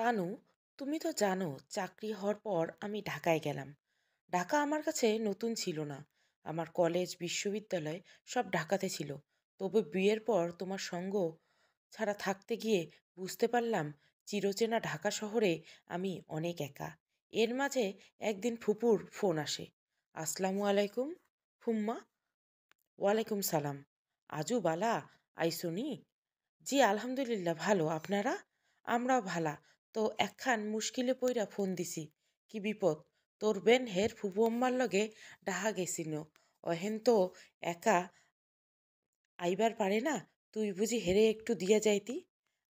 তানু, তুমি তো জানো চাকরি হওয়ার পর আমি ঢাকায় গেলাম। ঢাকা আমার কাছে নতুন ছিল না। আমার কলেজ বিশ্ববিদ্যালয় সব ঢাকাতে ছিল। তবে বিয়ের পর তোমার সঙ্গ ছাড়া থাকতে গিয়ে বুঝতে পারলাম চিরচেনা ঢাকা শহরে আমি অনেক একা। এর মাঝে একদিন ফুপুর ফোন আসে। আসসালামু আলাইকুম ফুম্মা। ওয়ালাইকুম সালাম। আজু বালা আইসুনি? জি আলহামদুলিল্লাহ ভালো, আপনারা? আমরাও ভালা। তো একখান মুশকিলে পইরা ফোন দিছি। কি বিপদ? তোর বেন হের ফুপু আম্মার লগে ডাহা গেছিল। অহেন তো একা আইবার পারে না। তুই বুঝি হেরে একটু দিয়া যাইতি?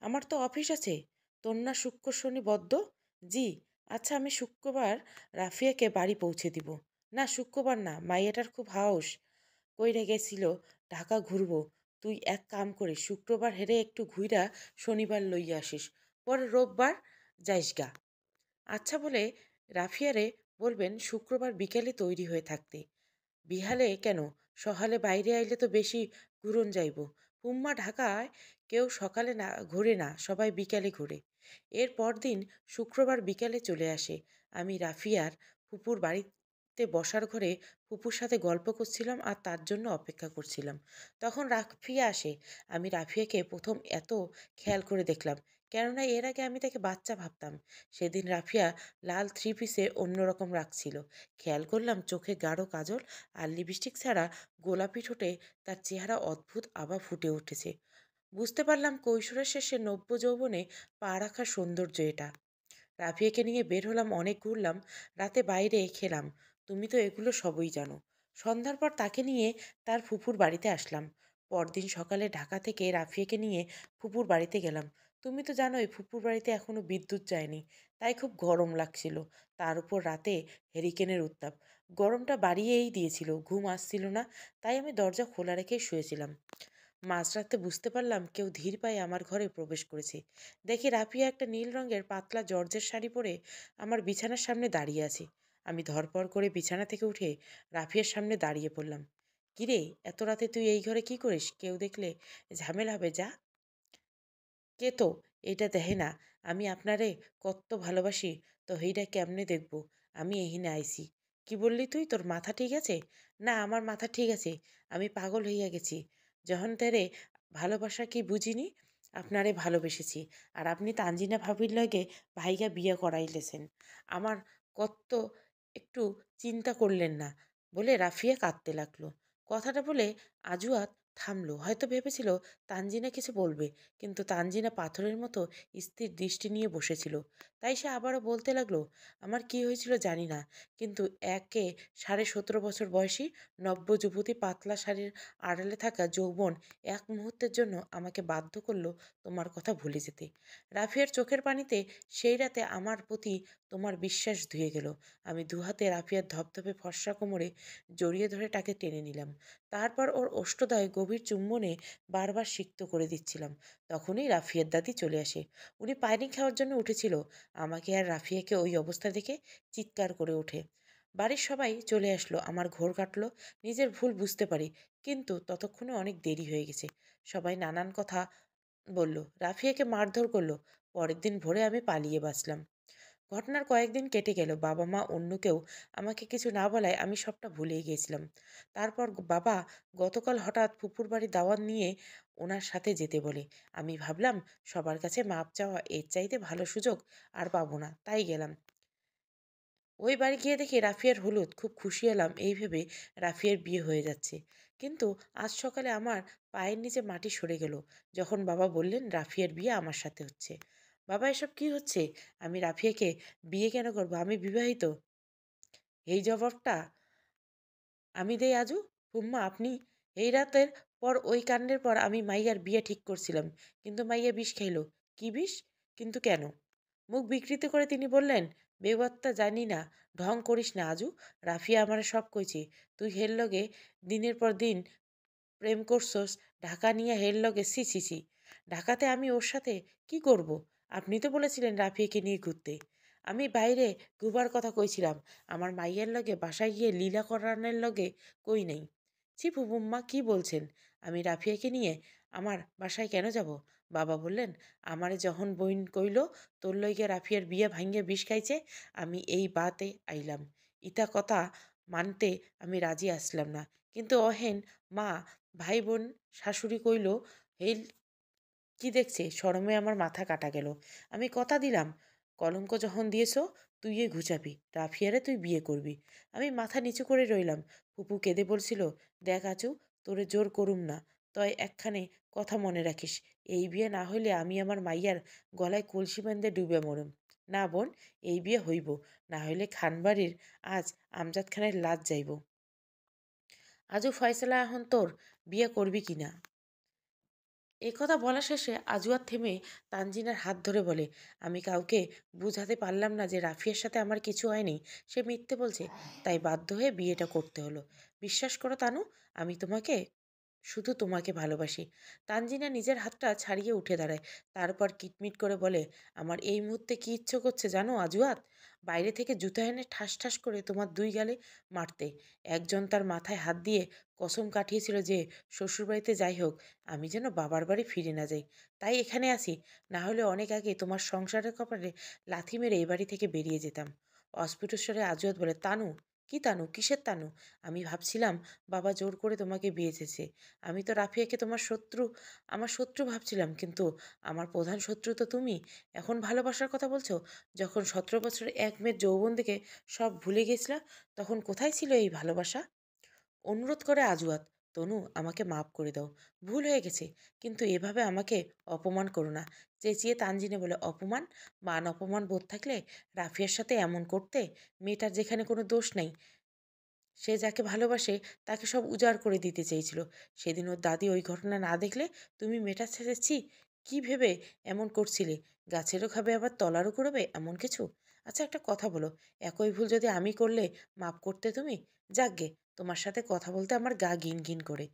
আমার তো অফিস আছে। তোর না শুক্র শনি বদ্ধ? জি। আচ্ছা, আমি শুক্রবার রাফিয়াকে বাড়ি পৌঁছে দিব। না, শুক্রবার না, মাইয়াটার খুব হাউস কইরা গেছিল ঢাকা ঘুরবো। তুই এক কাম করে শুক্রবার হেরে একটু ঘুইরা শনিবার লইয়া আসিস, পরে রোববার যাইসগা। আচ্ছা বলে রাফিয়ারে বলবেন শুক্রবার বিকেলে তৈরি হয়ে থাকতে। বিহালে কেন, সকালে বাইরে আইলে তো বেশি ঘুরন যাইব। পুম্মা ঢাকায় কেউ সকালে না ঘোরে না, সবাই বিকালে ঘোরে। এর পরদিন শুক্রবার বিকালে চলে আসে। আমি রাফিয়ার ফুপুর বাড়িতে বসার ঘরে ফুপুর সাথে গল্প করছিলাম আর তার জন্য অপেক্ষা করছিলাম। তখন রাফিয়া আসে। আমি রাফিয়াকে প্রথম এত খেয়াল করে দেখলাম, কেননা এর আগে আমি তাকে বাচ্চা ভাবতাম। সেদিন রাফিয়া লাল থ্রি পিসে অন্যরকম রাখছিল। খেয়াল করলাম চোখে গাঢ় কাজল আর লিপস্টিক ছাড়া গোলাপি ঠোঁটে তার চেহারা অদ্ভুত আভা ফুটে উঠেছে। বুঝতে পারলাম কৈশোরের শেষে নব্য যৌবনে পা রাখার সৌন্দর্য এটা। রাফিয়াকে নিয়ে বের হলাম, অনেক ঘুরলাম, রাতে বাইরে খেলাম। তুমি তো এগুলো সবই জানো। সন্ধ্যার পর তাকে নিয়ে তার ফুফুর বাড়িতে আসলাম। পরদিন সকালে ঢাকা থেকে রাফিয়াকে নিয়ে ফুপুর বাড়িতে গেলাম। তুমি তো জানোই ফুপুর বাড়িতে এখনো বিদ্যুৎ যায়নি, তাই খুব গরম লাগছিল। তার উপর রাতে হেরিকেনের উত্তাপ গরমটা বাড়িয়েই দিয়েছিল। ঘুম আসছিল না, তাই আমি দরজা খোলা রেখেই শুয়েছিলাম। মাঝরাতে বুঝতে পারলাম কেউ ধীর পায়ে আমার ঘরে প্রবেশ করেছে। দেখি রাফিয়া একটা নীল রঙের পাতলা জর্জের শাড়ি পরে আমার বিছানার সামনে দাঁড়িয়ে আছে। আমি ধরপড় করে বিছানা থেকে উঠে রাফিয়ার সামনে দাঁড়িয়ে পড়লাম। কিরে, এত রাতে তুই এই ঘরে কি করিস? কেউ দেখলে ঝামেলা হবে, যা। কে তো? এইটা দেহে না আমি আপনারে কত ভালোবাসি, তো হেইটা কেমনে দেখবো? আমি এহিনে আইছি। কি বললি তুই? তোর মাথা ঠিক আছে? না, আমার মাথা ঠিক আছে। আমি পাগল হইয়া গেছি। যখন তেরে ভালোবাসা কি বুঝিনি, আপনারে ভালোবেসেছি। আর আপনি তানজিনা ভাবির লগে ভাইগা বিয়ে করাইলেছেন। আমার কত একটু চিন্তা করলেন না, বলে রাফিয়া কাঁদতে লাগলো। কথাটা বলে আজুয়াত থামলো। হয়তো ভেবেছিল তানজিনা কিছু বলবে, কিন্তু তানজিনা পাথরের মতো স্থির দৃষ্টি নিয়ে বসেছিল। তাই সে আবারও বলতে লাগলো, আমার কি হয়েছিল জানি না, কিন্তু একে 17.5 বছর বয়সী নব্য যুবতী পাতলা শাড়ির আড়ালে থাকা যৌবন এক মুহূর্তের জন্য আমাকে বাধ্য করলো তোমার কথা ভুলে যেতে। রাফিয়ার চোখের পানিতে সেই রাতে আমার প্রতি তোমার বিশ্বাস ধুয়ে গেল। আমি দুহাতে রাফিয়ার ধপধপে ফর্সা কোমরে জড়িয়ে ধরে তাকে টেনে নিলাম। তারপর ওর ওষ্ঠদয় গভীর চুম্বনে বারবার সিক্ত করে দিচ্ছিলাম। তখনই রাফিয়ার দাদি চলে আসে। উনি পানি খাওয়ার জন্য উঠেছিল। আমাকে আর রাফিয়াকে ওই অবস্থা দেখে চিৎকার করে ওঠে। বাড়ির সবাই চলে আসলো। আমার ঘোর কাটলো। নিজের ভুল বুঝতে পারি, কিন্তু ততক্ষণে অনেক দেরি হয়ে গেছে। সবাই নানান কথা বলল, রাফিয়াকে মারধর করলো। পরের দিন ভোরে আমি পালিয়ে বাঁচলাম। ঘটনার কয়েকদিন কেটে গেল। বাবা মা অন্য কেউ আমাকে কিছু না বলায় আমি সবটা ভুলেই গিয়েছিলাম। তারপর বাবা গতকাল হঠাৎ ফুপুর বাড়ি দাওয়াত নিয়ে ওনার সাথে যেতে বলে। আমি ভাবলাম সবার কাছে মাপ চাওয়া, এর চাইতে ভালো সুযোগ আর পাবো না, তাই গেলাম। ওই বাড়ি গিয়ে দেখি রাফিয়ার হলুদ। খুব খুশি হলাম এই ভেবে রাফিয়ার বিয়ে হয়ে যাচ্ছে। কিন্তু আজ সকালে আমার পায়ের নিচে মাটি সরে গেল যখন বাবা বললেন রাফিয়ার বিয়ে আমার সাথে হচ্ছে। বাবা, এসব কি হচ্ছে? আমি রাফিয়াকে বিয়ে কেন করবো? আমি বিবাহিত। এই জবাবটা আমি দেই আজু? হুম্মা, আপনি? এই রাতের পর ওই কাণ্ডের পর আমি মাইয়ার বিয়ে ঠিক করছিলাম, কিন্তু মাইয়া বিষ খাইল। কি বিষ? কিন্তু কেন? মুখ বিকৃত করে তিনি বললেন, বেগত্তা জানি না, ঢং করিস না আজু। রাফিয়া আমারে সব কইছে। তুই হের লগে দিনের পর দিন প্রেম করছস, ঢাকা নিয়ে হের লগে, ছি ছি ছি। ঢাকাতে আমি ওর সাথে কি করব? আপনি তো বলেছিলেন রাফিয়াকে নিয়ে ঘুরতে। আমি বাইরে ঘুবার কথা কইছিলাম, আমার মাইয়ের লগে বাসায় গিয়ে লীলা করানোর লগে কই নাই। ছি ফুপুম্মা, কি বলছেন? আমি রাফিয়াকে নিয়ে আমার বাসায় কেন যাব? বাবা বললেন, আমারে যখন বইন কইল তোর লইগে রাফিয়ার বিয়া ভাঙ্গে বিষ খাইছে, আমি এই বাতে আইলাম। ইতা কথা মানতে আমি রাজি আসলাম না। কিন্তু অহেন মা, ভাই বোন, শাশুড়ি কইল, হেই কি দেখছে, শরমে আমার মাথা কাটা গেল। আমি কথা দিলাম, কলঙ্ক যখন দিয়েছ তুইই ঘুচাবি, রাফিয়ারে তুই বিয়ে করবি। আমি মাথা নিচু করে রইলাম। ফুপু কেঁদে বলছিল, দেখ আচু, তোরে জোর করুম না, তয় একখানে কথা মনে রাখিস, এই বিয়ে না হইলে আমি আমার মাইয়ার গলায় কলসি বেঁধে ডুবে মরুম। না বোন, এই বিয়ে হইব, না হইলে খানবাড়ির আজ আমজাদ খানের লাজ যাইব। আজও ফয়সালা এখন তোর, বিয়ে করবি কিনা। এই কথা বলা শেষে আজুয়ার থেমে তানজিনার হাত ধরে বলে, আমি কাউকে বুঝাতে পারলাম না যে রাফিয়ার সাথে আমার কিছু হয়নি, সে মিথ্যে বলছে, তাই বাধ্য হয়ে বিয়েটা করতে হলো। বিশ্বাস করো তানু, আমি তোমাকে, শুধু তোমাকে ভালোবাসি। তানজিনা নিজের হাতটা ছাড়িয়ে উঠে দাঁড়ায়, তারপর কিটমিট করে বলে, আমার এই মুহূর্তে কি ইচ্ছে করছে জানো আজুয়াত, বাইরে থেকে জুতা এনে ঠাস ঠাস করে তোমার দুই গালে মারতে। একজন তার মাথায় হাত দিয়ে কসম কাটিয়েছিল যে শ্বশুরবাড়িতে যাই হোক, আমি যেন বাবার বাড়ি ফিরে না যাই, তাই এখানে আসি, না হলে অনেক আগে তোমার সংসারের কপালে লাথি মেরে এই বাড়ি থেকে বেরিয়ে যেতাম। অস্ফুট স্বরে আজুয়াত বলে, তানু, কি তানু, কিসের তানু? আমি ভাবছিলাম বাবা জোর করে তোমাকে বিয়েছেছে। আমি তো রাফিয়াকে তোমার শত্রু, আমার শত্রু ভাবছিলাম, কিন্তু আমার প্রধান শত্রু তো তুমি। এখন ভালোবাসার কথা বলছো? যখন 17 বছরের এক মেয়ের যৌবন দেখে সব ভুলে গেছিলা, তখন কোথায় ছিল এই ভালোবাসা? অনুরোধ করে আজুয়াত, তনু, আমাকে মাফ করে দাও, ভুল হয়ে গেছে, কিন্তু এভাবে আমাকে অপমান করো না। চেঁচিয়ে তানজিনে বলে, অপমান? মান অপমান বোধ থাকলে রাফিয়ার সাথে এমন করতে? মেয়েটার যেখানে কোনো দোষ নেই, সে যাকে ভালোবাসে তাকে সব উজাড় করে দিতে চেয়েছিল। সেদিন ওর দাদি ওই ঘটনা না দেখলে তুমি মেয়েটার সাথে ছি কী ভেবে এমন করছিলে? গাছেরও খাবে আবার তলারও করবে এমন কিছু? আচ্ছা, একটা কথা বলো, একই ভুল যদি আমি করলে মাপ করতে তুমি? যাকগে, তোমার সাথে কথা বলতে আমার গা ঘিন ঘিন করে।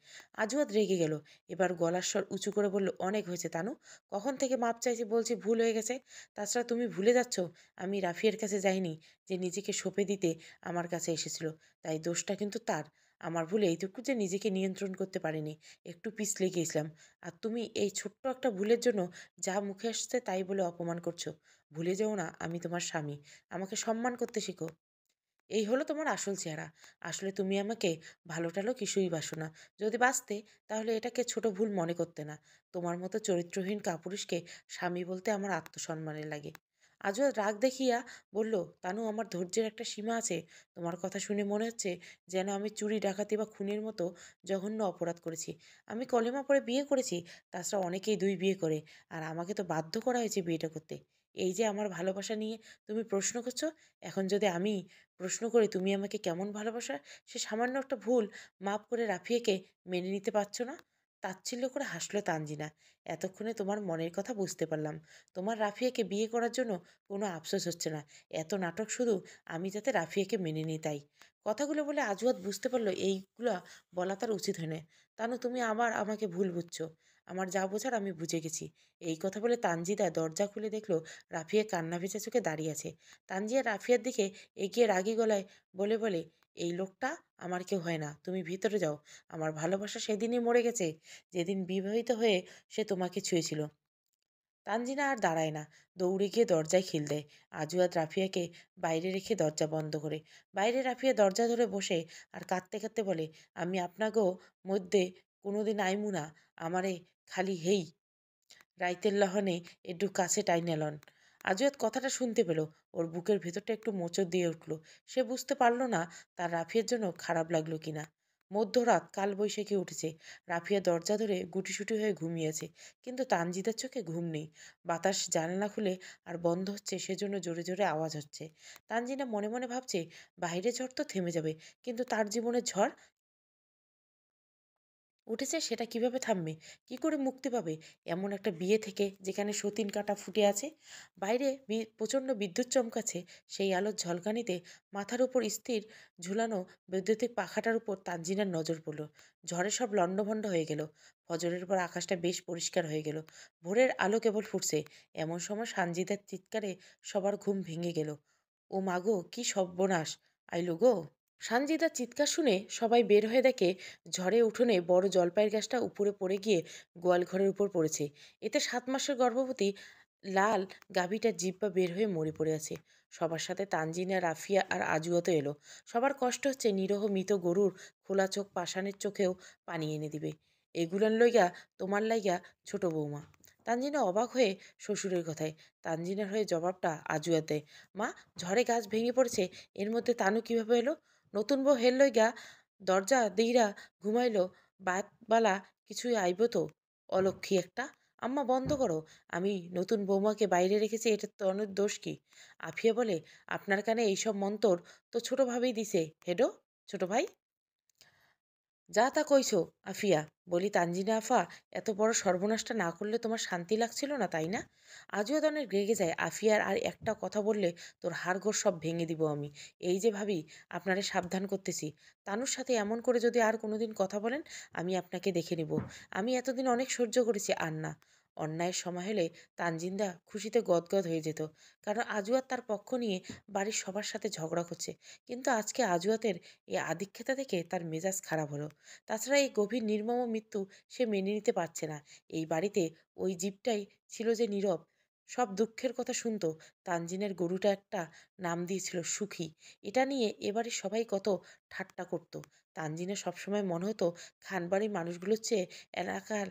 আজুয়াদ রেগে গেল। এবার গলার স্বর উঁচু করে বলল, অনেক হয়েছে তানু, কখন থেকে মাপ চাইছি, বলছি ভুল হয়ে গেছে। তাছাড়া তুমি ভুলে যাচ্ছ আমি রাফিয়ের কাছে যাইনি, যে নিজেকে সঁপে দিতে আমার কাছে এসেছিল, তাই দোষটা কিন্তু তার। আমার ভুল এইটুকু যে নিজেকে নিয়ন্ত্রণ করতে পারিনি, একটু পিছলে গিয়েছিলাম। আর তুমি এই ছোট্ট একটা ভুলের জন্য যা মুখে আসছে তাই বলে অপমান করছো। ভুলে যেও না আমি তোমার স্বামী, আমাকে সম্মান করতে শিখো। এই হলো তোমার আসল চেহারা। আসলে তুমি আমাকে ভালো টালো কিছুই বাসো না। যদি বাসতে, তাহলে এটাকে ছোট ভুল মনে করতে না। তোমার মতো চরিত্রহীন কাপুরুষকে স্বামী বলতে আমার আত্মসম্মানে লাগে। আজও রাগ দেখিয়া বলল, তানু, আমার ধৈর্যের একটা সীমা আছে। তোমার কথা শুনে মনে হচ্ছে যেন আমি চুরি, ডাকাতি বা খুনের মতো জঘন্য অপরাধ করেছি। আমি কলেমা পড়ে বিয়ে করেছি, তাছাড়া অনেকেই দুই বিয়ে করে, আর আমাকে তো বাধ্য করা হয়েছে বিয়েটা করতে। এই যে আমার ভালোবাসা নিয়ে তুমি প্রশ্ন করছো, এখন যদি আমি প্রশ্ন করি তুমি আমাকে কেমন ভালোবাসা, সে সামান্য একটা ভুল মাপ করে রাফিয়াকে মেনে নিতে পারছো না? তাচ্ছিল্য করে হাসলো তানজিনা। এতক্ষণে তোমার মনের কথা বুঝতে পারলাম। তোমার রাফিয়াকে বিয়ে করার জন্য কোনো আফসোস হচ্ছে না। এত নাটক শুধু আমি যাতে রাফিয়াকে মেনে নিই তাই। কথাগুলো বলে আজুয়াত বুঝতে পারলো এইগুলা বলা তার উচিত হয় না। তানু, তুমি আবার আমাকে ভুল বুঝছো। আমার যা বোঝার আমি বুঝে গেছি। এই কথা বলে তানজিদা দরজা খুলে দেখলো রাফিয়া কান্না ভেজা চোখে দাঁড়িয়ে আছে। তানজিয়া রাফিয়ার দিকে এগিয়ে রাগী গলায় বলে, এই লোকটা আমার কেউ হয় না, তুমি ভিতরে যাও। আমার ভালোবাসা সেদিনই মরে গেছে যেদিন বিবাহিত হয়ে সে তোমাকে ছুঁয়েছিল। তানজিনা আর দাঁড়ায় না, দৌড়ে গিয়ে দরজায় খিল দেয়। আজুয়াদ রাফিয়াকে বাইরে রেখে দরজা বন্ধ করে। বাইরে রাফিয়া দরজা ধরে বসে আর কাঁদতে কাঁদতে বলে, আমি আপনাগো মধ্যে কোনোদিন আইমু না, আমারে খালি হেই রাইতের লহনে একটু কাছে টাইনে লন। আজুয়াত কথাটা শুনতে পেল, ওর বুকের ভেতরটা একটু মোচড় দিয়ে উঠল। সে বুঝতে পারল না তার রাফিয়ার জন্য খারাপ লাগলো কিনা। মধ্যরাত, কাল বৈশাখী উঠেছে। রাফিয়া দরজা ধরে গুটিসুটি হয়ে ঘুমিয়েছে, কিন্তু তানজিদার চোখে ঘুম নেই। বাতাস জানালা খুলে আর বন্ধ হচ্ছে, সেজন্য জোরে জোরে আওয়াজ হচ্ছে। তানজিনা মনে মনে ভাবছে, বাইরে ঝড় তো থেমে যাবে, কিন্তু তার জীবনের ঝড় উঠেছে, সেটা কিভাবে থামবে? কি করে মুক্তি পাবে এমন একটা বিয়ে থেকে যেখানে সতীন কাঁটা ফুটে আছে? বাইরে প্রচণ্ড বিদ্যুৎ চমকাচ্ছে। সেই আলোর ঝলকানিতে মাথার উপর স্থির ঝুলানো বৈদ্যুতিক পাখাটার উপর তানজিনার নজর পড়ল। ঝড়ে সব লণ্ডভণ্ড হয়ে গেল। ফজরের পর আকাশটা বেশ পরিষ্কার হয়ে গেল। ভোরের আলো কেবল ফুটছে। এমন সময় সানজিদার চিৎকারে সবার ঘুম ভেঙে গেল। ও মাগো, কি সর্বনাশ! আইলো গো! সানজিদার চিৎকার শুনে সবাই বের হয়ে দেখে ঝড়ে উঠোনে বড় জলপাইয়ের গাছটা উপরে পড়ে গিয়ে গোয়াল ঘরের উপর পড়েছে। এতে 7 মাসের গর্ভবতী লাল গাভীটার জিব্বা বের হয়ে মরে পড়ে আছে। সবার সাথে তানজিনা, রাফিয়া আর আজুয়া তো এলো। সবার কষ্ট হচ্ছে নিরহ মৃত গরুর খোলা চোখ পাষাণের চোখেও পানি এনে দিবে। এগুলান লইগা তোমার লাইগা ছোট বৌমা। তানজিনা অবাক হয়ে শ্বশুরের কথায়। তানজিনার হয়ে জবাবটা আজুয়া দেয়, মা, ঝড়ে গাছ ভেঙে পড়েছে, এর মধ্যে তানু কিভাবে এলো? নতুন বউ হেল লইগা দরজা দিইরা ঘুমাইল, বালা কিছুই আইব তো? অলক্ষী একটা। আম্মা বন্ধ করো, আমি নতুন বৌমাকে বাইরে রেখেছি, এটা তনুর দোষ কি? আফিয়া বলে, আপনার কানে এইসব মন্তর তো ছোট ভাবেই দিছে হেডো, ছোট ভাই। যা তা কইছো আফিয়া। বলি, তানজিনা আফা, এত বড় সর্বনাশটা না করলে তোমার শান্তি লাগছিল না, তাই না? আজও দনের রেগে যায়। আফিয়ার আর একটা কথা বললে তোর হাড়গোড় সব ভেঙে দিব আমি। এই যে ভাবি, আপনারে সাবধান করতেছি, তানুর সাথে এমন করে যদি আর কোনোদিন কথা বলেন, আমি আপনাকে দেখে নিব। আমি এতদিন অনেক সহ্য করেছি, আর না। অন্যায়ের সময় হলে তানজিন্দা খুশিতে গদগদ হয়ে যেত, কারণ আজুয়ার তার পক্ষ নিয়ে বাড়ির সবার সাথে ঝগড়া করছে। কিন্তু আজকে আজুয়াতের এই আদিক্ষেতা দেখে তার মেজাজ খারাপ হলো। তাছাড়া এই গভীর নির্মম মৃত্যু সে মেনে নিতে পারছে না। এই বাড়িতে ওই জীবটাই ছিল যে নীরব, সব দুঃখের কথা শুনতো। তানজিনের গরুটা একটা নাম দিয়েছিল সুখী। এটা নিয়ে এবারে সবাই কত ঠাট্টা করত। তানজিনের সবসময় মনে হতো খানবাড়ির মানুষগুলোর চেয়ে এলাকার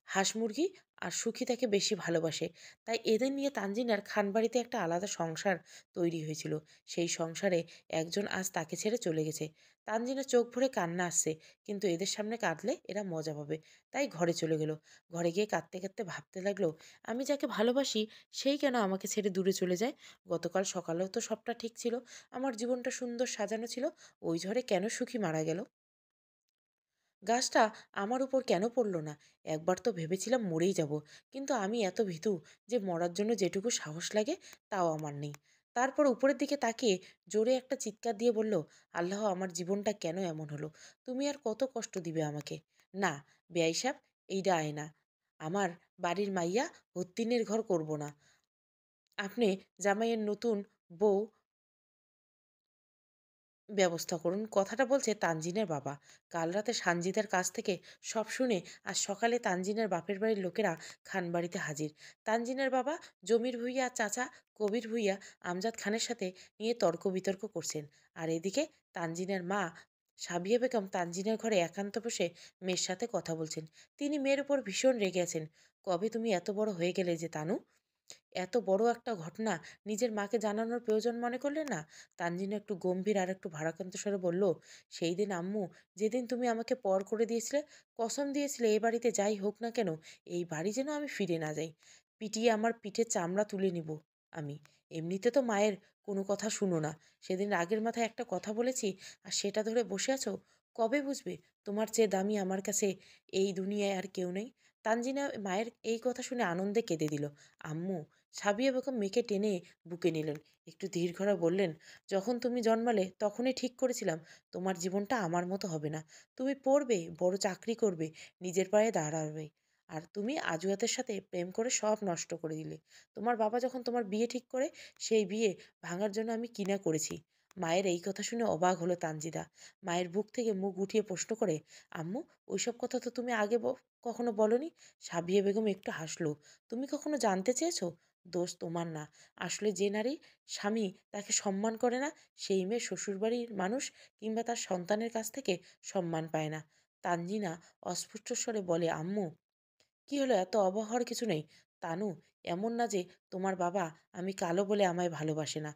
হাঁস মুরগি আর সুখী তাকে বেশি ভালোবাসে। তাই এদের নিয়ে তানজিনার খানবাড়িতে একটা আলাদা সংসার তৈরি হয়েছিল। সেই সংসারে একজন আজ তাকে ছেড়ে চলে গেছে। তানজিনের চোখ ভরে কান্না আসছে, কিন্তু এদের সামনে কাঁদলে এরা মজা পাবে। তাই ঘরে চলে গেল। ঘরে গিয়ে কাঁদতে কাঁদতে ভাবতে লাগলো, আমি যাকে ভালোবাসি সেই কেন আমাকে ছেড়ে দূরে চলে যায়? গতকাল সকালেও তো সবটা ঠিক ছিল, আমার জীবনটা সুন্দর সাজানো ছিল, ওই ঝড়ে কেন সুখী মারা গেল? গাছটা আমার উপর কেন পড়ল না? একবার তো ভেবেছিলাম মরেই যাব, কিন্তু আমি এত ভীতু যে মরার জন্য যেটুকু সাহস লাগে তাও আমার নেই। তারপর উপরের দিকে তাকিয়ে জোরে একটা চিৎকার দিয়ে বলল, আল্লাহ, আমার জীবনটা কেন এমন হলো? তুমি আর কত কষ্ট দিবে আমাকে? না, বেয়াই সাহেব, এইডা আয় না। আমার বাড়ির মাইয়া হত্তিনের ঘর করব না। আপনি জামাইয়ের নতুন বউ ব্যবস্থা করুন। কথাটা বলছে তানজিনের বাবা। কাল রাতে সানজিদার কাছ থেকে সব শুনে আজ সকালে তানজিনের বাপের বাড়ির লোকেরা খানবাড়িতে হাজির। তানজিনের বাবা জমির ভূঁইয়া আর চাচা কবির ভূঁইয়া আমজাদ খানের সাথে নিয়ে তর্ক বিতর্ক করছেন। আর এদিকে তানজিনের মা সাবিয়া বেগম তানজিনের ঘরে একান্ত বসে মেয়ের সাথে কথা বলছেন। তিনি মেয়ের উপর ভীষণ রেগে আছেন। কবে তুমি এত বড় হয়ে গেলে যে তানু? এত বড় একটা ঘটনা নিজের মাকে জানানোর প্রয়োজন মনে করলে না? তানজিনা একটু গম্ভীর আর একটু ভারাক্রান্ত স্বরে বলল, সেই দিন আম্মু, যেদিন তুমি আমাকে পর করে দিয়েছিলে, কসম দিয়েছিলে এ বাড়িতে যাই হোক না কেন, এই বাড়ি যেন আমি ফিরে না যাই। পিটিয়ে আমার পিঠের চামড়া তুলে নিব আমি। এমনিতে তো মায়ের কোনো কথা শুনো না। সেদিন রাগের মাথায় একটা কথা বলেছি, আর সেটা ধরে বসে আছো। কবে বুঝবে তোমার চেয়ে দামি আমার কাছে এই দুনিয়ায় আর কেউ নেই? তানজিনা মায়ের এই কথা শুনে আনন্দে কেঁদে দিল। আম্মু, সাবিয়া বেগম মেয়েকে টেনে বুকে নিলেন। একটু ধীর গলায় বললেন, যখন তুমি জন্মালে তখনই ঠিক করেছিলাম তোমার জীবনটা আমার মতো হবে না। তুমি পড়বে, বড় চাকরি করবে, নিজের পায়ে দাঁড়াবে। আর তুমি আজুয়াতের সাথে প্রেম করে সব নষ্ট করে দিলে। তোমার বাবা যখন তোমার বিয়ে ঠিক করে, সেই বিয়ে ভাঙার জন্য আমি কিনা করেছি। মায়ের এই কথা শুনে অবাক হলো তানজিদা। মায়ের বুক থেকে মুখ উঠিয়ে প্রশ্ন করে, আম্মু, ওইসব কথা তো তুমি আগে কখনো বলনি। সাবিয়া বেগম একটু হাসলো। তুমি কখনো জানতে চেয়েছো? দোষ তোমার না। আসলে যে নারী স্বামী তাকে সম্মান করে না, সেই মেয়ে শ্বশুরবাড়ির মানুষ কিংবা তার সন্তানের কাছ থেকে সম্মান পায় না। তানজিনা অস্ফুট স্বরে বলে, আম্মু, কি হলো? এত অবাক হওয়ার কিছু নেই। তানু, এমন না যে তোমার বাবা আমি কালো বলে আমায় ভালোবাসে না।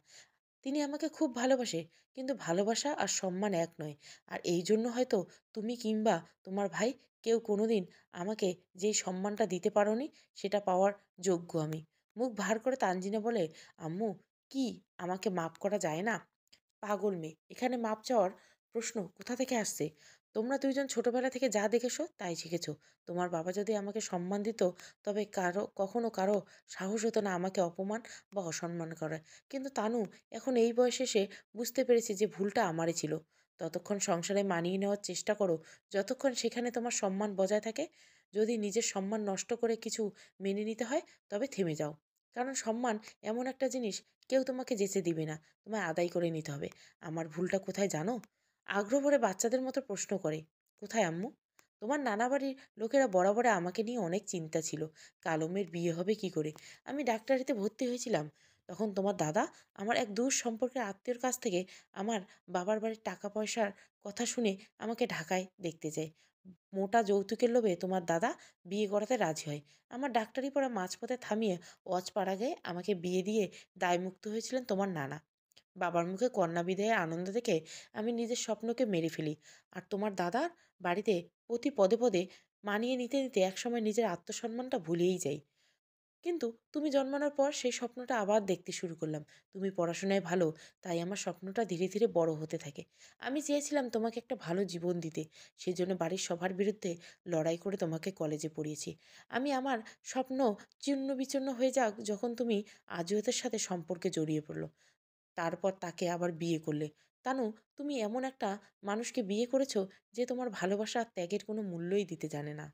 তিনি আমাকে খুব ভালোবাসে, কিন্তু ভালোবাসা আর সম্মান এক নয়। আর এই জন্য হয়তো তুমি কিংবা তোমার ভাই কেউ কোনোদিন আমাকে যেই সম্মানটা দিতে পারোনি, সেটা পাওয়ার যোগ্য আমি। মুখ ভার করে তানজিনা বলে, আম্মু, কি আমাকে মাপ করা যায় না? পাগল মেয়ে, এখানে মাপ চাওয়ার প্রশ্ন কোথা থেকে আসছে? তোমরা দুইজন ছোটবেলা থেকে যা দেখেছো তাই শিখেছো। তোমার বাবা যদি আমাকে সম্মান দিত, তবে কখনো কারো সাহস হতো না আমাকে অপমান বা অসম্মান করে। কিন্তু তানু, এখন এই বয়সে এসে বুঝতে পেরেছি যে ভুলটা আমারই ছিল। ততক্ষণ সংসারে মানিয়ে নেওয়ার চেষ্টা করো, যতক্ষণ সেখানে তোমার সম্মান বজায় থাকে। যদি নিজের সম্মান নষ্ট করে কিছু মেনে নিতে হয়, তবে থেমে যাও। কারণ সম্মান এমন একটা জিনিস, কেউ তোমাকে যেচে দিবে না, তোমায় আদায় করে নিতে হবে। আমার ভুলটা কোথায় জানো? আগ্রহ ভরে বাচ্চাদের মতো প্রশ্ন করে, কোথায় আম্মু? তোমার নানা বাড়ির লোকেরা বরাবর আমাকে নিয়ে অনেক চিন্তা ছিল, কালমের বিয়ে হবে কি করে। আমি ডাক্তারিতে ভর্তি হয়েছিলাম, তখন তোমার দাদা আমার এক দূর সম্পর্কের আত্মীয়র কাছ থেকে আমার বাবার বাড়ির টাকা পয়সার কথা শুনে আমাকে ঢাকায় দেখতে যায়। মোটা যৌতুকের লোভে তোমার দাদা বিয়ে করাতে রাজি হয়। আমার ডাক্তারি পড়া মাঝপথে থামিয়ে অজপাড়াগাঁয়ে আমাকে বিয়ে দিয়ে দায়মুক্ত হয়েছিলেন তোমার নানা। বাবার মুখে কন্যা বিদায়ের আনন্দ দেখে আমি নিজের স্বপ্নকে মেরে ফেলি। আর তোমার দাদার বাড়িতে প্রতি পদে পদে মানিয়ে নিতে নিতে একসময় নিজের আত্মসম্মানটা ভুলেই যাই। কিন্তু তুমি জন্মানোর পর সেই স্বপ্নটা আবার দেখতে শুরু করলাম। তুমি পড়াশোনায় ভালো, তাই আমার স্বপ্নটা ধীরে ধীরে বড় হতে থাকে। আমি চেয়েছিলাম তোমাকে একটা ভালো জীবন দিতে, সেজন্য বাড়ির সবার বিরুদ্ধে লড়াই করে তোমাকে কলেজে পড়িয়েছি। আমি আমার স্বপ্ন চূর্ণ বিচূর্ণ হয়ে যাক যখন তুমি আজুয়াতের সাথে সম্পর্কে জড়িয়ে পড়লো, তারপর তাকে আবার বিয়ে করলে। তানু, তুমি এমন একটা মানুষকে বিয়ে করেছো যে তোমার ভালোবাসা আর ত্যাগের কোনো মূল্যই দিতে জানে না।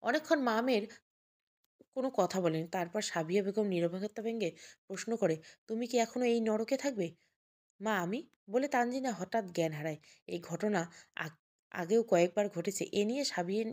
অনেকক্ষণ মা মেয়ের কোনো কথা বলেনি। তারপর সাবিয়া বেগম নীরবতা ভেঙে প্রশ্ন করে, তুমি কি এখনো এই নরকে থাকবে? মা, আমি? বলে তানজিনা হঠাৎ জ্ঞান হারায়। এই ঘটনা আগ আগেও কয়েকবার ঘটেছে। এ নিয়ে সাবিয়া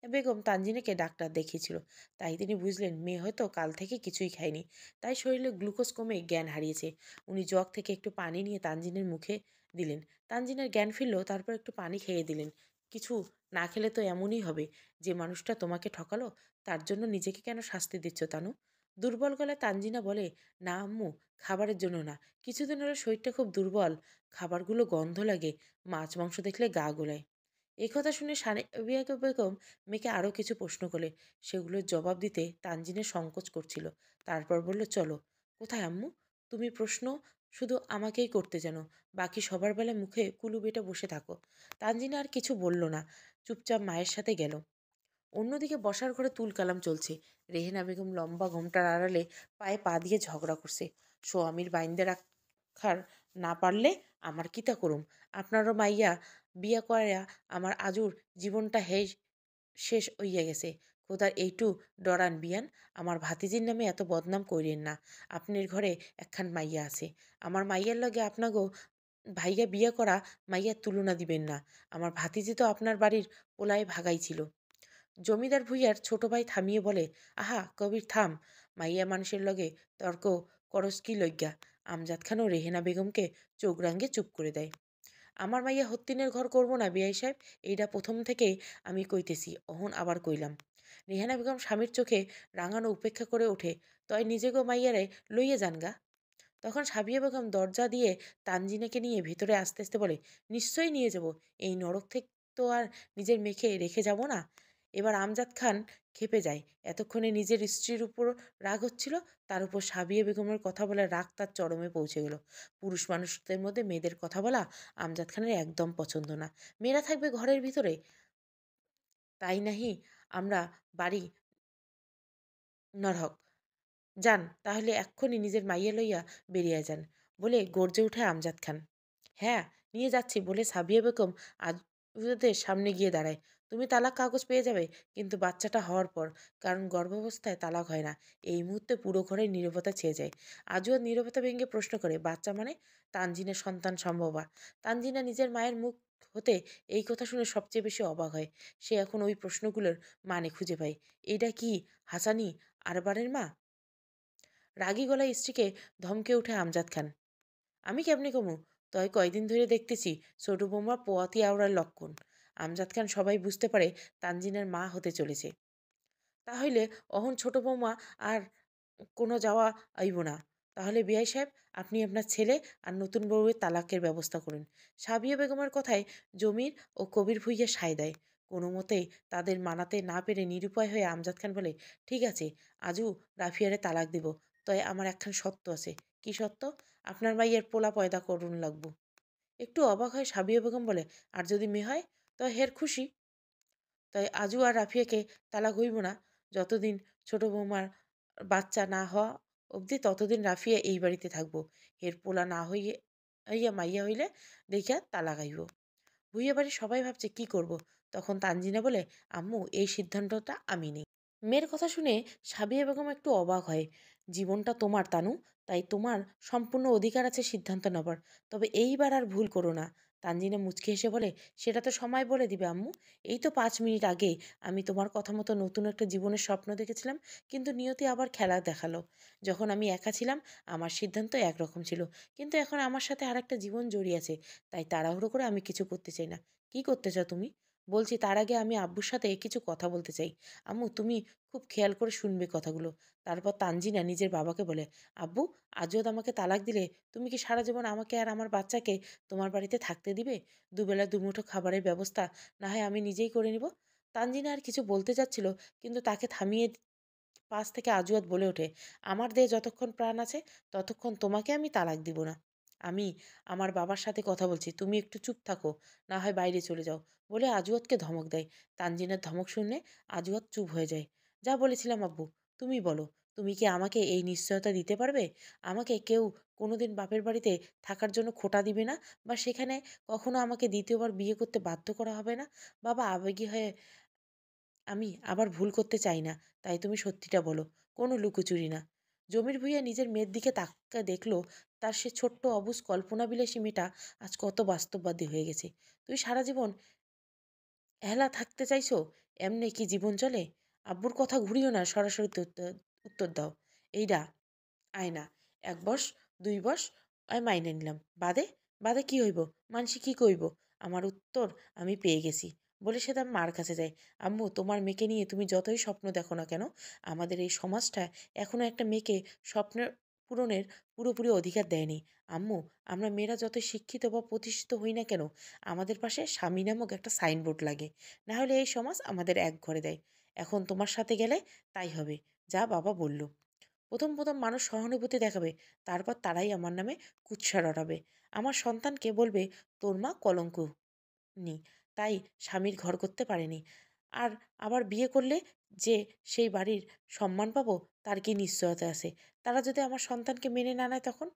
বেগম তানজিনাকে ডাক্তার দেখিয়েছিল। তাই তিনি বুঝলেন মেয়ে হয়তো কাল থেকে কিছুই খায়নি। তাই শরীরে গ্লুকোজ কমে জ্ঞান হারিয়েছে। উনি জগ থেকে একটু পানি নিয়ে তানজিনের মুখে দিলেন। তানজিনের জ্ঞান ফিরল, তারপর একটু পানি খেয়ে দিলেন। কিছু না খেলে তো এমনই হবে। যে মানুষটা তোমাকে ঠকালো, তার জন্য নিজেকে কেন শাস্তি দিচ্ছ তানু? দুর্বল গলায় তানজিনা বলে, না আম্মু, খাবারের জন্য না। কিছুদিন হলো শরীরটা খুব দুর্বল, খাবারগুলো গন্ধ লাগে, মাছ মাংস দেখলে গা গোলায়। এই কথা শুনে সানিয়া বেগম মেয়েকে আরও কিছু প্রশ্ন করলে। সেগুলোর জবাব দিতে তানজিনের সংকোচ করছিল। তারপর বলল, চলো। কোথায় আম্মু? তুমি প্রশ্ন শুধু আমাকেই করতে জানো, বাকি সবার বেলায় মুখে কুলু বেটে বসে থাকো। তানজিনা আর কিছু বলল না, চুপচাপ মায়ের সাথে গেল। অন্যদিকে বসার ঘরে তুলকালাম চলছে। রেহেনা বেগম লম্বা ঘোমটার আড়ালে পায়ে পা দিয়ে ঝগড়া করছে। স্বামীর বাইন্দে রাখার না পারলে আমার কিতা করুম? আপনারও মাইয়া বিয়া করাইয়া আমার আজুর জীবনটা শেষ হইয়া গেছে। খোদার এইটু ডরান বিয়ান, আমার ভাতিজির নামে এত বদনাম কইরেন না। আপনার ঘরে একখান মাইয়া আছে, আমার মাইয়ার লগে আপনাগো ভাইয়া বিয়া করা মাইয়ার তুলনা দিবেন না। আমার ভাতিজি তো আপনার বাড়ির পোলায় ভাগাইছিল। জমিদার ভূঁইয়ার ছোট ভাই থামিয়ে বলে, আহা কবির থাম, মাইয়া মানুষের লগে তর্ক করস কি লইগ্যা? আমজাদ খানও রেহেনা বেগমকে চোখ রাঙিয়ে চুপ করে দেয়। আমার মাইয়া হত্তিনের ঘর করব না বিয়াই সাহেব, এইটা প্রথম থেকেই আমি কইতেছি, অহন আবার কইলাম। রেহানা বেগম স্বামীর চোখে রাঙানো উপেক্ষা করে ওঠে, তয় নিজেগো মাইয়ারে লইয়া যান গা। তখন সাবিয়া বেগম দরজা দিয়ে তানজিনাকে নিয়ে ভিতরে আস্তে আস্তে বলে, নিশ্চয়ই নিয়ে যাব, এই নরক থেকে তো আর নিজের মেয়েকে রেখে যাব না। এবার আমজাদ খান ক্ষেপে যায়। এতক্ষণে নিজের স্ত্রীর উপর রাগ হচ্ছিল, তার উপর সাবিয়া বেগমের কথা বলে রাগ তার চরমে পৌঁছে গেল। পুরুষ মানুষদের মধ্যে মেয়েদের কথা বলা আমজাদ খানের একদম পছন্দ না। মেয়েরা থাকবে ঘরের ভিতরে, তাই নাহি আমরা বাড়ি নরহক। যান তাহলে এক্ষুনি নিজের মাইয়া লইয়া বেরিয়ে যান, বলে গর্জে উঠে আমজাদ খান। হ্যাঁ, নিয়ে যাচ্ছি, বলে সাবিয়া বেগম আজুদের সামনে গিয়ে দাঁড়ায়। তুমি তালাক কাগজ পেয়ে যাবে, কিন্তু বাচ্চাটা হওয়ার পর, কারণ গর্ভাবস্থায় তালাক হয় না। এই মুহূর্তে পুরো ঘরে নীরবতা ছেয়ে যায়। আজুয়া নীরবতা ভেঙে প্রশ্ন করে, বাচ্চা মানে? তানজিনের সন্তান সম্ভবা? তানজিনা নিজের মায়ের মুখ হতে এই কথা শুনে সবচেয়ে বেশি অবাক হয়। সে এখন ওই প্রশ্নগুলোর মানে খুঁজে পায়। এটা কি হাসানি আরবারের মা? রাগী গলায় স্ত্রীকে ধমকে উঠে আমজাদ খান। আমি কেমনে কমু? তয় কয়দিন ধরে দেখতেছি ছোট বৌমা পোয়াতি আওড়ার লক্ষণ। আমজাদ খান সবাই বুঝতে পারে তানজিনের মা হতে চলেছে। তাহলে অহন ছোট বৌমা আর কোনো যাওয়া আইব না। তাহলে বিআই সাহেব, আপনি আপনার ছেলে আর নতুন বউয়ের তালাকের ব্যবস্থা করুন। সাবিয়া বেগমের কথায় জমির ও কবির ভূঁইয়া সায় দেয়। কোনো মতেই তাদের মানাতে না পেরে নিরুপায় হয়ে আমজাদ খান বলে, ঠিক আছে, আজু রাফিয়ারে তালাক দিব। তয় আমার একখান সত্য আছে। কি সত্য? আপনার মাইয়ের পোলা পয়দা করুন লাগবো। একটু অবাক হয় সাবিয়া বেগম বলে, আর যদি মেয়ে হয়? তো হের খুশি। তাই আজু আর রাফিয়াকে তালাক হইব না। যতদিন ছোট বৌমার বাচ্চা না হওয়া অবধি ততদিন রাফিয়া এই বাড়িতে থাকবো। এর পোলা না হইয়া মাইয়া হইলে দেখিয়া তালাক আইব। ভুইয়া বাড়ির সবাই ভাবছে কি করব। তখন তানজিনা বলে, আম্মু, এই সিদ্ধান্তটা আমি নিই। মেয়ের কথা শুনে সাবিয়া বেগম একটু অবাক হয়। জীবনটা তোমার তানু, তাই তোমার সম্পূর্ণ অধিকার আছে সিদ্ধান্ত নেবার। তবে এইবার আর ভুল করো না। তানজিনা মুচকি হেসে বলে, সেটা তো সময় বলে দিবে আম্মু। এই তো 5 মিনিট আগে আমি তোমার কথা মতো নতুন একটা জীবনের স্বপ্ন দেখেছিলাম, কিন্তু নিয়তি আবার খেলা দেখালো। যখন আমি একা ছিলাম আমার সিদ্ধান্ত একরকম ছিল, কিন্তু এখন আমার সাথে আর একটা জীবন জড়িয়ে আছে, তাই তাড়াহুড়ো করে আমি কিছু করতে চাই না। কি করতে চাও তুমি? বলছি, তার আগে আমি আব্বুর সাথে কিছু কথা বলতে চাই। আম্মু, তুমি খুব খেয়াল করে শুনবে কথাগুলো। তারপর তানজিনা নিজের বাবাকে বলে, আব্বু, আজও আমাকে তালাক দিলে তুমি কি সারা জীবন আমাকে আর আমার বাচ্চাকে তোমার বাড়িতে থাকতে দিবে? দুবেলা দুমুঠো খাবারের ব্যবস্থা না হয় আমি নিজেই করে নিব। তানজিনা আর কিছু বলতে যাচ্ছিল, কিন্তু তাকে থামিয়ে পাশ থেকে আজুয়াত বলে ওঠে, আমার দেহে যতক্ষণ প্রাণ আছে ততক্ষণ তোমাকে আমি তালাক দিব না। আমি আমার বাবার সাথে কথা বলছি, তুমি একটু চুপ থাকো, না হয় বাইরে চলে যাও, বলে আজুয়াতকে ধমক দেয়। তানজিনের ধমক শুনে আজুয়াত চুপ হয়ে যায়। যা বলেছিলাম আব্বু, তুমি বলো, তুমি কি আমাকে এই নিশ্চয়তা দিতে পারবে? আমাকে কেউ কোনোদিন বাপের বাড়িতে থাকার জন্য খোঁটা দিবে না, বা সেখানে কখনো আমাকে দ্বিতীয়বার বিয়ে করতে বাধ্য করা হবে না? বাবা, আবেগী হয়ে আমি আবার ভুল করতে চাই না, তাই তুমি সত্যিটা বলো, কোনো লুকোচুরি না। জমির ভূঁইয়া নিজের মেয়ের দিকে তাকিয়ে দেখলো তার সে ছোট্ট অবুঝ কল্পনাবিলাসী মেয়েটা আজ কত বাস্তববাদী হয়ে গেছে। তুই সারা জীবন এলা থাকতে চাইছো? এমনি কি জীবন চলে? আব্বুর কথা ঘুরিও না, সরাসরি উত্তর উত্তর দাও। এইডা আয়না, ১ বস ২ বস আমি মাইনে নিলাম, বাদে বাদে কি হইব? মানসি কি কইব? আমার উত্তর আমি পেয়ে গেছি, বলে সে তার মার কাছে যায়। আম্মু, তোমার মেয়েকে নিয়ে তুমি যতই স্বপ্ন দেখো না কেন, আমাদের এই সমাজটা এখনো একটা মেয়েকে স্বপ্নের পূরণের পুরোপুরি অধিকার দেয়নি। আম্মু, আমরা মেয়েরা যত শিক্ষিত বা প্রতিষ্ঠিত হই না কেন, আমাদের পাশে স্বামী নামক একটা সাইনবোর্ড লাগে, না হলে এই সমাজ আমাদের এক ঘরে দেয়। এখন তোমার সাথে গেলে তাই হবে, যা বাবা বলল। প্রথম মানুষ সহানুভূতি দেখাবে, তারপর তারাই আমার নামে কুৎসা রটাবে। আমার সন্তানকে বলবে, তোর মা কলঙ্ক নি, তাই স্বামীর ঘর করতে পারেনি। আর আবার বিয়ে করলে যে সেই বাড়ির সম্মান পাবো, তার কি নিশ্চয়তা আছে? তারা যদি আমার সন্তানকে মেনে না নেয় তখন?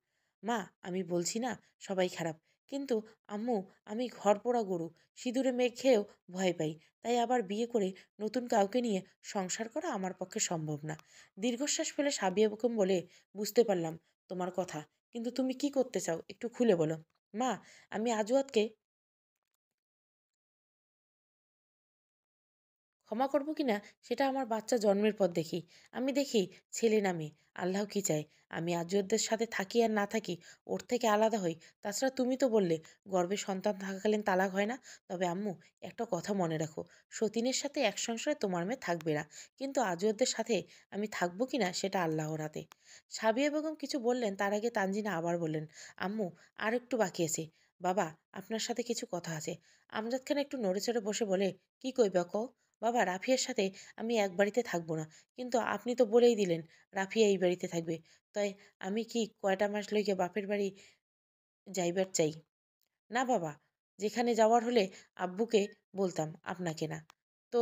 মা, আমি বলছি না সবাই খারাপ, কিন্তু আম্মু, আমি ঘরপোড়া গরু, সিঁদুরে মেখেও ভয় পাই। তাই আবার বিয়ে করে নতুন কাউকে নিয়ে সংসার করা আমার পক্ষে সম্ভব না। দীর্ঘশ্বাস ফেলে সাবিয়া বেগম বলে, বুঝতে পারলাম তোমার কথা, কিন্তু তুমি কি করতে চাও একটু খুলে বলো। মা, আমি আজওয়াতকে ক্ষমা করব কিনা সেটা আমার বাচ্চা জন্মের পর দেখি। আমি দেখি ছেলে না মেয়ে, আল্লাহ কি চায়। আমি আজুদের সাথে থাকি আর না থাকি, ওর থেকে আলাদা হই। তাছাড়া তুমি তো বললে গর্ভে সন্তান থাকাকালীন তালাক হয় না। তবে আম্মু, একটা কথা মনে রাখো, সতীনের সাথে এক সংসারে তোমার মেয়ে থাকবে না, কিন্তু আজুদের সাথে আমি থাকবো কিনা সেটা আল্লাহর হাতে। সাবিয়া বেগম কিছু বললেন, তার আগে তানজিনা আবার বললেন, আম্মু, আর একটু বাকি আছে। বাবা, আপনার সাথে কিছু কথা আছে। আমজাদ খান একটু নড়ে চড়ে বসে বলে, কি কইবা কও? বাবা, রাফিয়ার সাথে আমি এক বাড়িতে থাকবো না, কিন্তু আপনি তো বলেই দিলেন রাফিয়া এই বাড়িতে থাকবে। তাই আমি কি কয়টা মাস লইগে বাপের বাড়ি যাইবার চাই? না বাবা, যেখানে যাওয়ার হলে আব্বুকে বলতাম, আপনাকে না। তো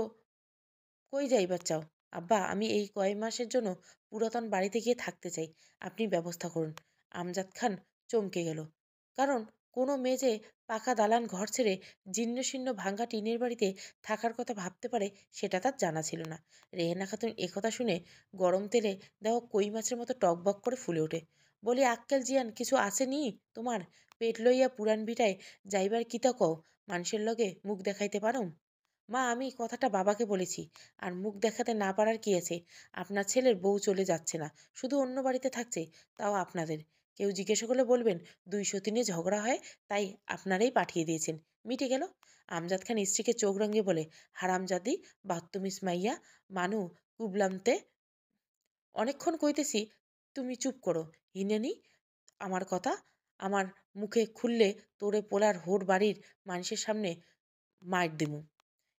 কই যাইবার চাও? আব্বা, আমি এই কয় মাসের জন্য পুরাতন বাড়িতে গিয়ে থাকতে চাই, আপনি ব্যবস্থা করুন। আমজাদ খান চমকে গেল, কারণ কোনো মেয়ে যে পাকা দালান ঘর ছেড়ে জীর্ণশীর্ণ ভাঙ্গা টিনের বাড়িতে থাকার কথা ভাবতে পারে সেটা তার জানা ছিল না। রেহেনা খাতুন একথা শুনে গরম তেলে দেওয়া কই মাছের মতো টকবক করে ফুলে ওঠে। বলি, আক্কেল জিয়ান কিছু আছে নি তোমার? পেট লইয়া পুরান ভিটায় যাইবার কিতা কও? মানুষের লগে মুখ দেখাইতে পারো? মা, আমি কথাটা বাবাকে বলেছি, আর মুখ দেখাতে না পারার কি আছে? আপনার ছেলের বউ চলে যাচ্ছে না, শুধু অন্য বাড়িতে থাকছে, তাও আপনাদের। কেউ জিজ্ঞাসা করলে বলবেন ২০০ ঝগড়া হয়, তাই আপনারাই পাঠিয়ে দিয়েছেন, মিটে গেল। আমজাদ খান স্ত্রীকে চোখ রাঙিয়ে বলে, হারামজাদি, বাত্তুমিস মাইয়া, মানু কুবলামতে, অনেকক্ষণ কইতেছি, তুমি চুপ করো। হিনেনি আমার কথা, আমার মুখে খুললে তোরে পোলার হোর বাড়ির মানুষের সামনে মাইর দিমু।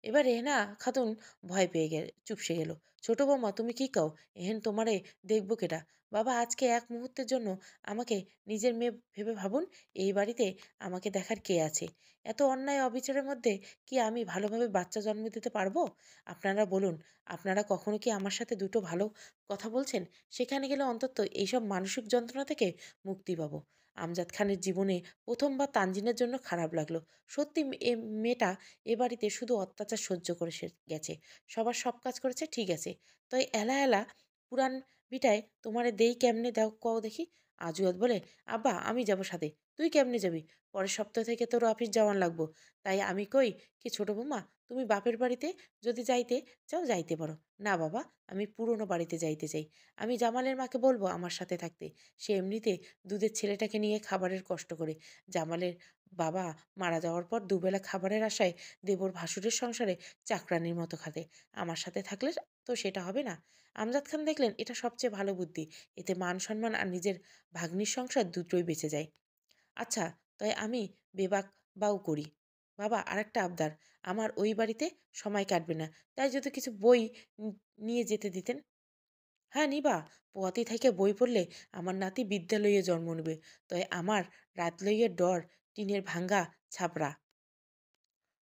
এবার রেহেনা খাতুন ভয় পেয়ে চুপসে গেল। ছোট বৌমা, তুমি কি কও? এহেন তোমারে দেখব কেডা? বাবা, আজকে এক মুহূর্তের জন্য আমাকে নিজের মেয়ে ভেবে ভাবুন, এই বাড়িতে আমাকে দেখার কে আছে? এত অন্যায় অবিচারের মধ্যে কি আমি ভালোভাবে বাচ্চা জন্ম দিতে পারবো? আপনারা বলুন, আপনারা কখনো কি আমার সাথে দুটো ভালো কথা বলছেন? সেখানে গেলে অন্তত এইসব মানসিক যন্ত্রণা থেকে মুক্তি পাবো। আমজাদ খানের জীবনে প্রথমবার তানজিনের জন্য খারাপ লাগলো। সত্যি এ মেয়েটা এ বাড়িতে শুধু অত্যাচার সহ্য করে গেছে, সবার সব কাজ করেছে, ঠিক আছে, তাই এলা এলা পুরান বিটায় তোমারে দেই কেমনে দাও কও দেখি। আজুয়াত বলে, আব্বা আমি যাব সাথে। তুই কেমনে যাবি? পরের সপ্তাহ থেকে তোর অফিস যাওয়ান লাগবো। তাই আমি কই, কি ছোট বৌমা, তুমি বাপের বাড়িতে যদি যাইতে চাও যাইতে পারো। না বাবা, আমি পুরনো বাড়িতে যাইতে চাই। আমি জামালের মাকে বলবো আমার সাথে থাকতে। সে এমনিতে দুধের ছেলেটাকে নিয়ে খাবারের কষ্ট করে। জামালের বাবা মারা যাওয়ার পর দুবেলা খাবারের আশায় দেবর ভাসুরের সংসারে চাকরানির মতো খাতে। আমার সাথে থাকলে তো সেটা হবে না। আমজাদ খান দেখলেন এটা সবচেয়ে ভালো বুদ্ধি। এতে মান সম্মান আর নিজের ভাগ্নির সংসার দুটোই বেঁচে যায়। আচ্ছা, তাই আমি বেবাক বাও করি। বাবা আরেকটা আবদার, আমার ওই বাড়িতে সময় কাটবে না। তাই যদি কিছু বই নিয়ে যেতে দিতেন। হ্যাঁ নিবা, পোয়াতি থেকে বই পড়লে আমার নাতি বিদ্যা লইয়ে জন্ম নেবে। তাই আমার রাত লইয়ে ডর, টিনের ভাঙ্গা ছাপড়া।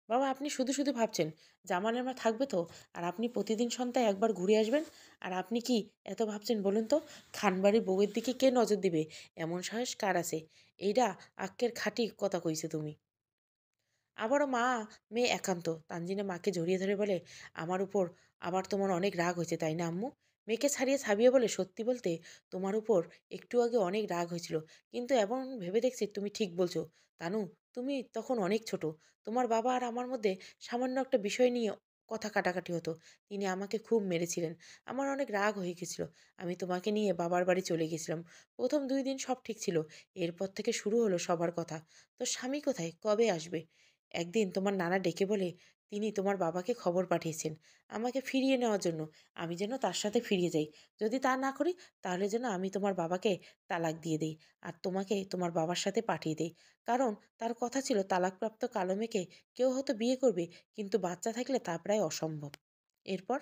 বাবা আপনি শুধু শুধু ভাবছেন, জামালের মা থাকবে তো। আর আপনি প্রতিদিন সন্ধ্যায় একবার ঘুরে আসবেন। আর আপনি কি এত ভাবছেন বলুন তো? খানবাড়ির বউয়ের দিকে কে নজর দিবে? এমন সাহস কার আছে? এইটা আক্কের খাঁটি কথা কইছে তুমি। আবারও মা মেয়ে একান্ত। তানজিনা মাকে জড়িয়ে ধরে বলে, আমার উপর আবার তোমার অনেক রাগ হয়েছে তাই না আম্মু? মেয়েকে ছাড়িয়ে ছাবিয়ে বলে, সত্যি বলতে তোমার উপর একটু আগে অনেক রাগ হয়েছিল, কিন্তু এমন ভেবে দেখছি তুমি ঠিক বলছো। তানু, তুমি তখন অনেক ছোট। তোমার বাবা আর আমার মধ্যে সামান্য একটা বিষয় নিয়ে কথা কাটাকাটি হতো। তিনি আমাকে খুব মেরেছিলেন। আমার অনেক রাগ হয়ে গেছিল। আমি তোমাকে নিয়ে বাবার বাড়ি চলে গেছিলাম। প্রথম 2 দিন সব ঠিক ছিল। এরপর থেকে শুরু হলো সবার কথা। তোর স্বামী কোথায়, কবে আসবে? একদিন তোমার নানা ডেকে বলে, তিনি তোমার বাবাকে খবর পাঠিয়েছেন আমাকে ফিরিয়ে নেওয়ার জন্য। আমি যেন তার সাথে ফিরিয়ে যাই। যদি তা না করি তাহলে যেন আমি তোমার বাবাকে তালাক দিয়ে দেই আর তোমাকে তোমার বাবার সাথে পাঠিয়ে দেই। কারণ তার কথা ছিল তালাকপ্রাপ্ত কালো মেয়েকে কেউ হয়তো বিয়ে করবে, কিন্তু বাচ্চা থাকলে তা প্রায় অসম্ভব। এরপর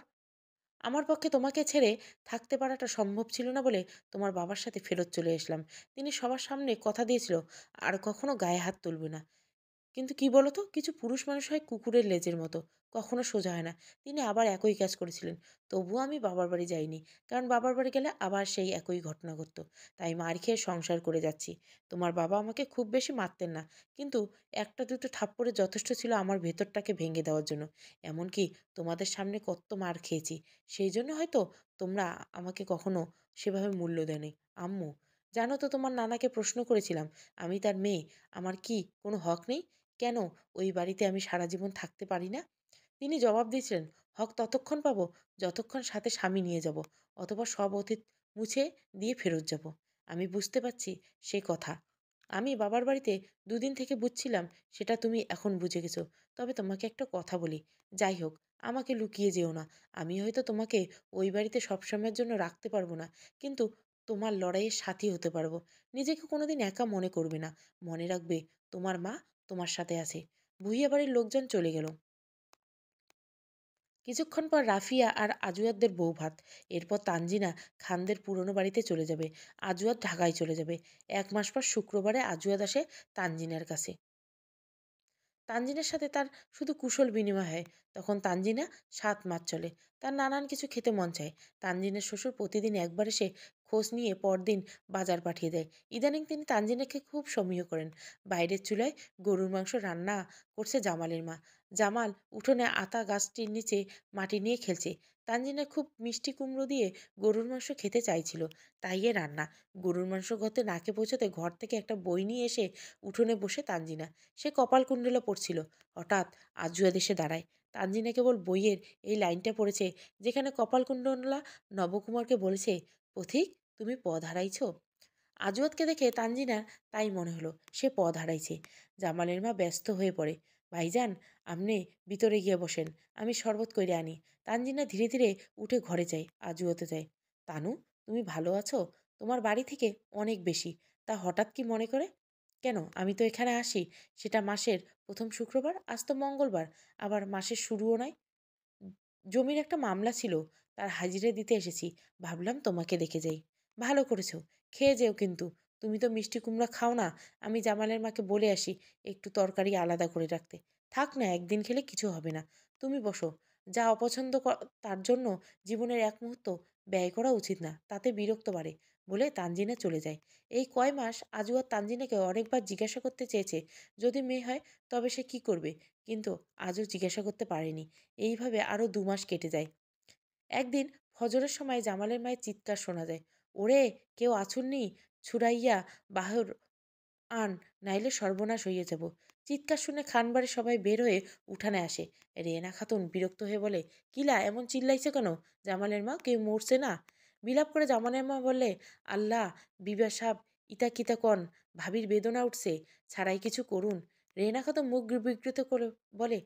আমার পক্ষে তোমাকে ছেড়ে থাকতে পারাটা সম্ভব ছিল না বলে তোমার বাবার সাথে ফেরত চলে এসলাম। তিনি সবার সামনে কথা দিয়েছিল আর কখনো গায়ে হাত তুলবে না। কিন্তু কি বলতো, কিছু পুরুষ মানুষ হয় কুকুরের লেজের মতো, কখনো সোজা হয় না। তিনি আবার একই কাজ করেছিলেন। তবুও আমি বাবার বাড়ি যাইনি, কারণ বাবার বাড়ি গেলে আবার সেই একই ঘটনা ঘটতো। তাই মার খেয়ে সংসার করে যাচ্ছি। তোমার বাবা আমাকে খুব বেশি মারতেন না, কিন্তু একটা দুটো থাপ্পড়ে যথেষ্ট ছিল আমার ভেতরটাকে ভেঙে দেওয়ার জন্য। এমনকি তোমাদের সামনে কত মার খেয়েছি। সেই জন্য হয়তো তোমরা আমাকে কখনো সেভাবে মূল্য দেয়নি। আম্মু, জানো তো তোমার নানাকে প্রশ্ন করেছিলাম, আমি তার মেয়ে, আমার কি কোনো হক নেই? কেন ওই বাড়িতে আমি সারা জীবন থাকতে পারি না? তিনি জবাব দিয়েছিলেন, হক ততক্ষণ পাবো যতক্ষণ সাথে স্বামী নিয়ে যাব, অথবা সব অতীত মুছে দিয়ে ফেরত যাব। আমি বুঝতে পারছি সে কথা। আমি বাবার বাড়িতে 2 দিন থেকে বুঝছিলাম সেটা তুমি এখন বুঝে গেছো। তবে তোমাকে একটা কথা বলি, যাই হোক, আমাকে লুকিয়ে যেও না। আমি হয়তো তোমাকে ওই বাড়িতে সবসময়ের জন্য রাখতে পারবো না, কিন্তু তোমার লড়াইয়ের সাথী হতে পারবো। নিজেকে কোনোদিন একা মনে করবে না। মনে রাখবে, তোমার মা তোমার সাথে আছে। ভুইয়া বাড়ির লোকজন চলে গেল। কিছুক্ষণ পর রাফিয়া আর আজুয়াতদের বৌভাত। এরপর তানজিনা খানদের পুরনো বাড়িতে চলে যাবে। আজুয়াত ঢাকায় চলে যাবে। 1 মাস পর শুক্রবারে আজুয়াত আসে তানজিনার কাছে। তানজিনের সাথে তার শুধু কুশল বিনিময় হয়। তখন তানজিনা 7 মাস চলে। তার নানান কিছু খেতে মন চায়। তানজিনের শ্বশুর প্রতিদিন একবার এসে খোঁজ নিয়ে পরদিন বাজার পাঠিয়ে দেয়। ইদানিং তিনি তানজিনাকে খুব সমীহ করেন। বাইরের চুলায় গরুর মাংস রান্না করছে জামালের মা। জামাল উঠোনে আতা গাছটির নিচে মাটি নিয়ে খেলছে। তানজিনা খুব মিষ্টি কুমড়ো দিয়ে গরুর মাংস খেতে চাইছিল, তাই এ রান্না। গরুর মাংস গতে নাকে পৌঁছতে ঘর থেকে একটা বই নিয়ে এসে উঠোনে বসে তানজিনা। সে কপালকুণ্ডলা পড়ছিল। হঠাৎ আজুয়া দেশে দাঁড়ায়। তানজিনা কেবল বইয়ের এই লাইনটা পড়েছে, যেখানে কপালকুণ্ডলা নবকুমারকে বলেছে, পথিক তুমি পথ হারাইছ। আজুয়াতকে দেখে তানজিনার তাই মনে হলো সে পথ হারাইছে। জামালের মা ব্যস্ত হয়ে পড়ে, ভাইজান আপনি ভিতরে গিয়ে বসেন, আমি শরবত কইরে আনি। তানজিনা ধীরে ধীরে উঠে ঘরে যায়, আজুয়াতে যায়। তানু, তুমি ভালো আছো? তোমার বাড়ি থেকে অনেক বেশি। তা হঠাৎ কি মনে করে? কেন, আমি তো এখানে আসি সেটা মাসের প্রথম শুক্রবার, আজ তো মঙ্গলবার, আবার মাসের শুরুও নয়। জমির একটা মামলা ছিল, তার হাজিরা দিতে এসেছি। ভাবলাম তোমাকে দেখে যাই। ভালো করেছো। খেয়ে যেও কিন্তু। তুমি তো মিষ্টি কুমড়া খাও না। আমি জামালের মাকে বলে আসি একটু তরকারি আলাদা করে রাখতে। থাক না, একদিন খেলে কিছু হবে না। তুমি বসো। যা অপছন্দ তার জন্য জীবনের এক মুহূর্ত ব্যয় করা উচিত না, তাতে বিরক্ত বাড়ে। বলে তানজিনা চলে যায়। এই কয় মাস আজু আর তানজিনাকে অনেকবার জিজ্ঞাসা করতে চেয়েছে, যদি মেয়ে হয় তবে সে কি করবে, কিন্তু আজও জিজ্ঞাসা করতে পারেনি। এইভাবে আরও 2 মাস কেটে যায়। একদিন ফজরের সময় জামালের মায়ের চিৎকার শোনা যায়, ওরে, কেউ আছুননি, ছুরাইয়া বাহর আন, নাইলে সর্বনাশ হইয়া যাব। চিৎকার শুনে খানবাড়ির সবাই বের হয়ে উঠানে আসে। রেহেনা খাতুন বিরক্ত হয়ে বলে, কিলা এমন চিল্লাইছে কেন? জামালের মা, কেউ মরছে না? বিলাপ করে জামালের মা বললে, আল্লাহ, বিবা সাব, ইতা কিতা কন, ভাবির বেদনা উঠছে, ছাড়াই কিছু করুন। রেহেনা খাতুন মুখ বিকৃত করে বলে,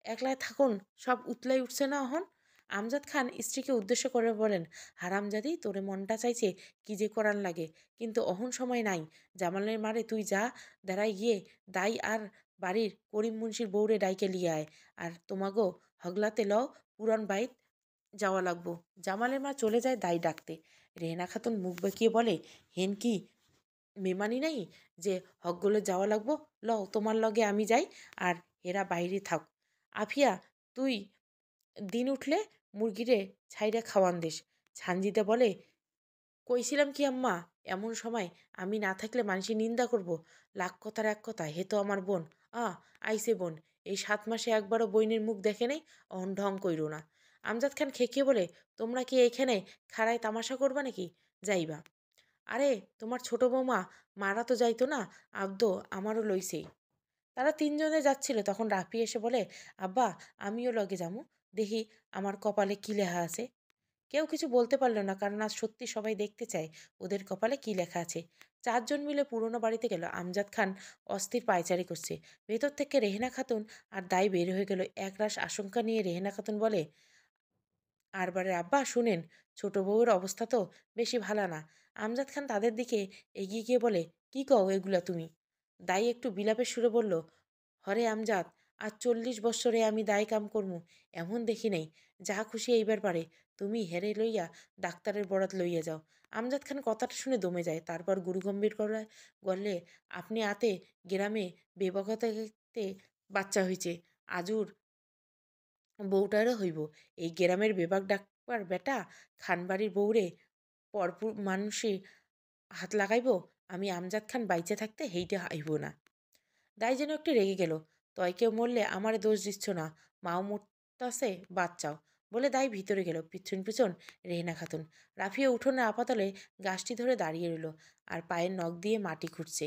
একলায় থাকুন, সব উতলাই উঠছে না অহন? আমজাদ খান স্ত্রীকে উদ্দেশ্য করে বলেন, হারামজাদি, তোরে মনটা চাইছে কি যে করার লাগে, কিন্তু অহন সময় নাই। জামালের মারে তুই যা, দাঁড়াই গিয়ে দাই আর বাড়ির করিম মুন্সির বউরে ডাইকে লিয়ে আয়, আর তোমাগো হগলাতে লও, পুরান বাইত যাওয়া লাগবো। জামালের মা চলে যায় দাই ডাকতে। রেহেনা খাতুন মুখ বেঁকিয়ে বলে, হেন কি মেমানি নাই যে হকগুলো যাওয়া লাগবো? লও, তোমার লগে আমি যাই, আর এরা বাইরে থাক। আফিয়া, তুই দিন উঠলে মুরগিরে ছাইরা খাওয়ান দিস। ছানজিদা বলে, কইছিলাম কি আম্মা, এমন সময় আমি না থাকলে মানুষের নিন্দা করব। লাখ কথার এক কথা, হে তো আমার বোন। আ আইসে বোন, এই 7 মাসে একবারও বইনের মুখ দেখে নেই, অহন ঢং কইরো না। আমজাদ খান খেকিয়ে বলে, তোমরা কি এইখানে খাড়ায় তামাশা করবা নাকি? যাইবা। আরে, তোমার ছোট বৌমা মারা তো যাইতো না, আব্দো আমারও লইছেই। তারা তিনজনে যাচ্ছিল, তখন রাফি এসে বলে, আব্বা, আমিও লগে যামু, দেখি আমার কপালে কি লেখা আছে। কেউ কিছু বলতে পারল না, কারণ আজ সত্যি সবাই দেখতে চায় ওদের কপালে কি লেখা আছে। 4 জন মিলে পুরনো বাড়িতে গেল। আমজাদ খান অস্থির পায়চারি করছে। ভেতর থেকে রেহেনা খাতুন আর দাই বের হয়ে গেল। একরাশ আশঙ্কা নিয়ে রেহেনা খাতুন বলে, আরবারে আব্বা শুনেন, ছোট বউয়ের অবস্থা তো বেশি ভালো না। আমজাদ খান তাদের দিকে এগিয়ে গিয়ে বলে, কি কও এগুলা তুমি? দাই একটু বিলাপের সুরে বলল, হরে আমজাদ, আজ 40 বৎসরে আমি দায় কাম করমু, এমন দেখি নাই। যা খুশি এইবার পারে, তুমি হেরে লইয়া ডাক্তারের বরাত লইয়া যাও। আমজাদ খান কথাটা শুনে দমে যায়, তারপর গুরুগম্ভীর গলায় বললে, আপনি আতে গ্রামে বেবকতে বাচ্চা হইছে, আজুর বউটারও হইব। এই গ্রামের বেবাক ডাকবার বেটা খানবাড়ির বউরে পরপুর মানুষে হাত লাগাইব? আমি আমজাদ খান বাইচে থাকতে হেইটে আইব না। দাই যেন একটু রেগে গেল। তয় কেউ মরলে আমারে দোষ দিচ্ছ না, মাও মরতাছে, বাচ্চাও, বলে দাই ভিতরে গেল। পিছন পিছন রেহেনা খাতুন। রাফিয়া উঠোনে আপাতলে গাছটি ধরে দাঁড়িয়ে রইল, আর পায়ের নখ দিয়ে মাটি খুঁড়ছে।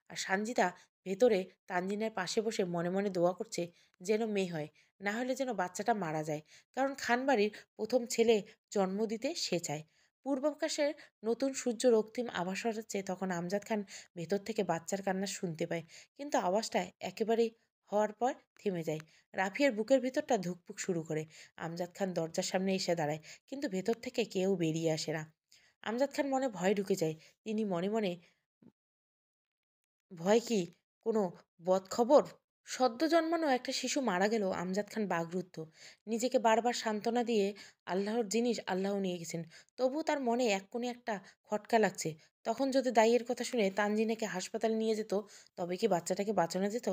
আর সানজিদা ভেতরে তানজিনের পাশে বসে মনে মনে দোয়া করছে, যেন মেয়ে হয়, না হলে যেন বাচ্চাটা মারা যায়। কারণ খানবাড়ির প্রথম ছেলে জন্ম দিতে সে চায়। পূর্বাকাশের নতুন সূর্য রক্তিম আভাস হচ্ছে, তখন আমজাদ খান ভেতর থেকে বাচ্চার কান্না শুনতে পায়, কিন্তু আওয়াজটা একেবারেই হওয়ার পর থেমে যায়। রাফিয়ার বুকের ভিতরটা ধুকপুক শুরু করে। আমজাদ খান দরজার সামনে এসে দাঁড়ায়, কিন্তু ভেতর থেকে কেউ বেরিয়ে আসে না। আমজাদ খান মনে ভয় ঢুকে যায়। তিনি মনে মনে, ভয় কি কোনো বদখবর? সদ্য জন্মানো একটা শিশু মারা গেল, আমজাদ খান বাকরুদ্ধ। নিজেকে বারবার সান্ত্বনা দিয়ে আল্লাহর জিনিস আল্লাহ নিয়ে গেছেন, তবুও তার মনে এক কোণে একটা খটকা লাগছে। তখন যদি দাইয়ের কথা শুনে তানজিনাকে হাসপাতালে নিয়ে যেত, তবে কি বাচ্চাটাকে বাঁচানো যেত?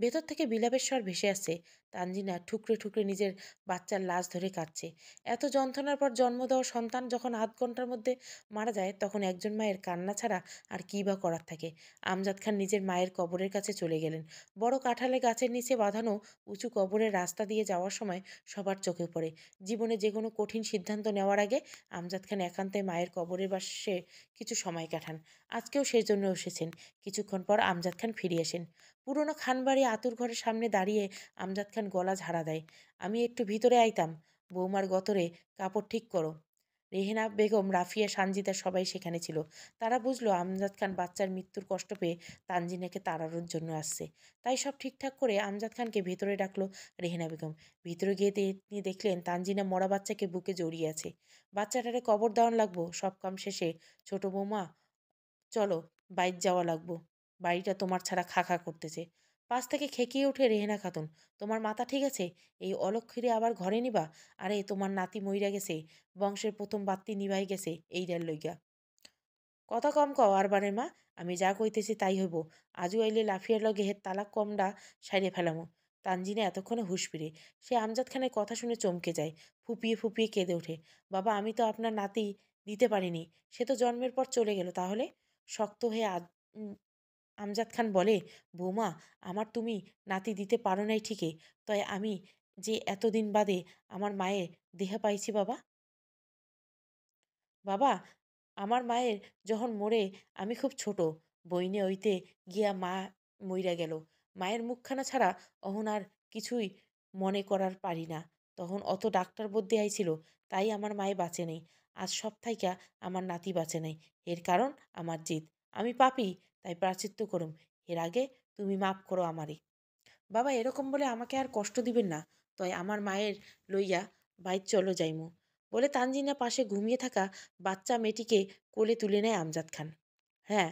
ভেতর থেকে বিলাপের স্বর ভেসে আসছে। তানজিনা ঠুকরে ঠুকরে নিজের বাচ্চার লাশ ধরে কাঁদছে। এত যন্ত্রণার পর জন্ম দেওয়া সন্তান যখন আধ ঘন্টার মধ্যে মারা যায়, তখন একজন মায়ের কান্না ছাড়া আর কী বা করার থাকে? আমজাদ খান নিজের মায়ের কবরের কাছে চলে গেলেন। বড় কাঁঠালে গাছের নিচে বাঁধানো উঁচু কবরের রাস্তা দিয়ে যাওয়ার সময় সবার চোখে পড়ে। জীবনে যে কোনো কঠিন সিদ্ধান্ত নেওয়ার আগে আমজাদ খান একান্তে মায়ের কবরের পাশে কিছু সময় কাটান। আজকেও সেই জন্য এসেছেন। কিছুক্ষণ পর আমজাদ খান ফিরে আসেন। পুরনো খানবাড়ি আতুর ঘরের সামনে দাঁড়িয়ে আমজাদ খান গলা ঝাড়া দেয়, আমি একটু ভিতরে আইতাম, বৌমার গতরে কাপড় ঠিক করো। রেহেনা বেগম, রাফিয়া, সানজিদা সবাই সেখানে ছিল। তারা বুঝলো আমজাদ খান বাচ্চার মৃত্যুর কষ্ট পেয়ে তানজিনাকে তাড়ানোর জন্য আসছে। তাই সব ঠিকঠাক করে আমজাদ খানকে ভেতরে ডাকলো রেহেনা বেগম। ভিতরে গিয়ে তিনি দেখলেন তানজিনা মরা বাচ্চাকে বুকে জড়িয়ে আছে। বাচ্চাটারে কবর দেওয়ান লাগবো, সব কাম শেষে ছোট বৌমা, চলো, বাইর যাওয়া লাগবো, বাড়িটা তোমার ছাড়া খা খা করতেছে। পাশ থেকে খেকিয়ে উঠে রেহেনা খাতুন, তোমার মাথা ঠিক আছে? এই অলক্ষীরে আবার ঘরে নিবা? আরে, তোমার নাতি মইরা গেছে, বংশের প্রথম বাত্তি নিভাই গেছে এইডার লইগা। কথা কম কও আরবারের মা, আমি যা কইতেছি তাই হইব। আজও আইলে লাফিয়ার লগে হের তালাক কমডা সাইরে ফেলামু। তানজিনা এতক্ষণে হুঁশ ফিরে। সে আমজাদ খানের কথা শুনে চমকে যায়, ফুপিয়ে ফুপিয়ে কেঁদে ওঠে। বাবা, আমি তো আপনার নাতি দিতে পারিনি, সে তো জন্মের পর চলে গেল। তাহলে? শক্ত হয়ে আমজাদ খান বলে, বৌমা, আমার তুমি নাতি দিতে পারো নাই ঠিকই, তয় আমি যে এতদিন বাদে আমার মায়ের দেহা পাইছি বাবা। বাবা, আমার মায়ের যখন মরে আমি খুব ছোট, বইনে ওইতে গিয়া মা মইরা গেল। মায়ের মুখখানা ছাড়া অহন আর কিছুই মনে করার পারি না। তখন অত ডাক্তার বদ্যি আইছিল, তাই আমার মায়ে বাঁচে নাই। আজ সব থাইকা আমার নাতি বাঁচে নাই। এর কারণ আমার জিদ। আমি পাপী, তাই প্রায়শ্চিত্ত করুম। এর আগে তুমি মাফ করো আমারে। বাবা, এরকম বলে আমাকে আর কষ্ট দিবেন না। তয় আমার মায়ের লইয়া বাইর চলো যাইমু। বলে তানজিনা পাশে ঘুমিয়ে থাকা বাচ্চা মেয়েটিকে কোলে তুলে নেয় আমজাদ খান। হ্যাঁ,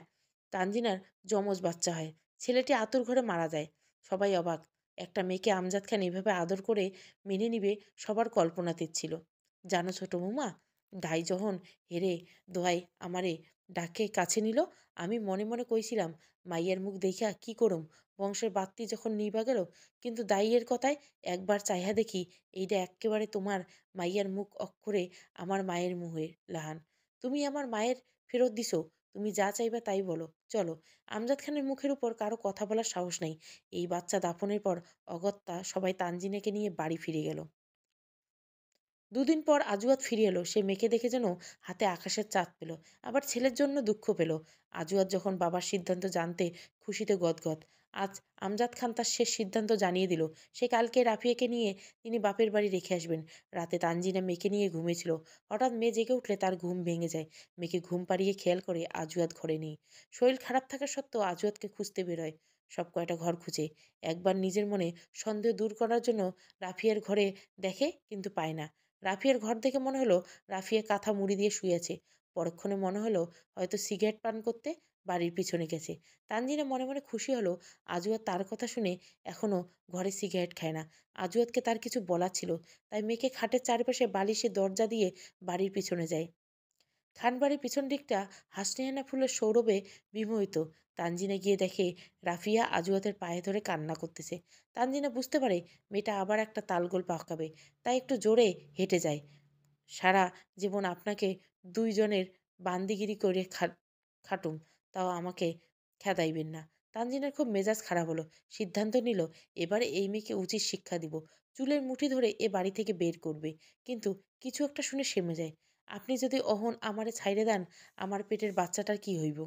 তানজিনার যমজ বাচ্চা হয়। ছেলেটি আতুর ঘরে মারা যায়। সবাই অবাক। একটা মেয়েকে আমজাদ খান এভাবে আদর করে মেনে নিবে, সবার কল্পনাতীত ছিল। জানো ছোট বৌমা, দাই যখন হেরে দোয়াই আমারে ডাকে কাছে নিল, আমি মনে মনে কইছিলাম মাইয়ের মুখ দেখিয়া কি করুম, বংশের বাত্তি যখন নিবা গেল। কিন্তু দাইয়ের কথায় একবার চাইহা দেখি, এইটা এক্কেবারে তোমার মাইয়ার মুখ অক্ষরে আমার মায়ের মুহে লাহান। তুমি আমার মায়ের ফেরত দিছো, তুমি যা চাইবা তাই বলো, চলো। আমজাদ খানের মুখের উপর কারো কথা বলার সাহস নেই। এই বাচ্চা দাফনের পর অগত্যা সবাই তানজিনাকে নিয়ে বাড়ি ফিরে গেল। দুদিন পর আজুয়াত ফিরে এলো। সে মেয়েকে দেখে যেন হাতে আকাশের চাঁদ পেল, আবার ছেলের জন্য দুঃখ পেল। আজুয়াত যখন বাবার সিদ্ধান্ত জানতে খুশিতে গদগদ। আজ আমজাদ খান তার শেষ সিদ্ধান্ত জানিয়ে দিল। সে কালকে রাফিয়াকে নিয়ে তিনি বাপের বাড়ি রেখে আসবেন। রাতে তানজিনা মেয়েকে নিয়ে ঘুমিয়েছিল। হঠাৎ মেয়ে জেগে উঠলে তার ঘুম ভেঙে যায়। মেয়েকে ঘুম পাড়িয়ে খেয়াল করে আজুয়াত ঘরে নেই। শরীর খারাপ থাকা সত্ত্বেও আজুয়াতকে খুঁজতে বেরোয়। সব কয়টা ঘর খুঁজে। একবার নিজের মনে সন্দেহ দূর করার জন্য রাফিয়ার ঘরে দেখে, কিন্তু পায় না। রাফিয়ার ঘর দেখে মনে হলো রাফিয়া কাঁথা মুড়ি দিয়ে শুয়ে আছে। পরক্ষণে মনে হলো হয়তো সিগারেট পান করতে বাড়ির পিছনে গেছে। তানজিনা মনে মনে খুশি হলো আজুয়াত তার কথা শুনে এখনো ঘরে সিগারেট খায় না। আজুয়াতকে তার কিছু বলার ছিল, তাই মেয়েকে খাটের চারপাশে বালিশে দরজা দিয়ে বাড়ির পিছনে যায়। খানবাড়ির পিছন দিকটা হাসনেহানা ফুলের সৌরভে বিমোহিত। তানজিনা গিয়ে দেখে রাফিয়া আজুয়াতের পায়ে ধরে কান্না করতেছে। তানজিনা বুঝতে পারে মেয়েটা আবার একটা তালগোল পাকাবে, তাই একটু জোরে হেঁটে যায়। সারা জীবন আপনাকে দুইজনের বান্দিগিরি করে খাটুম, তাও আমাকে খেদাইবেন না। তানজিনার খুব মেজাজ খারাপ হলো। সিদ্ধান্ত নিল এবারে এই মেয়েকে উচিত শিক্ষা দিব। চুলের মুঠি ধরে এ বাড়ি থেকে বের করবে। কিন্তু কিছু একটা শুনে সেমে যায়। আপনি যদি অহন আমারে ছাইড়ে দেন, আমার পেটের বাচ্চাটার কি হইব?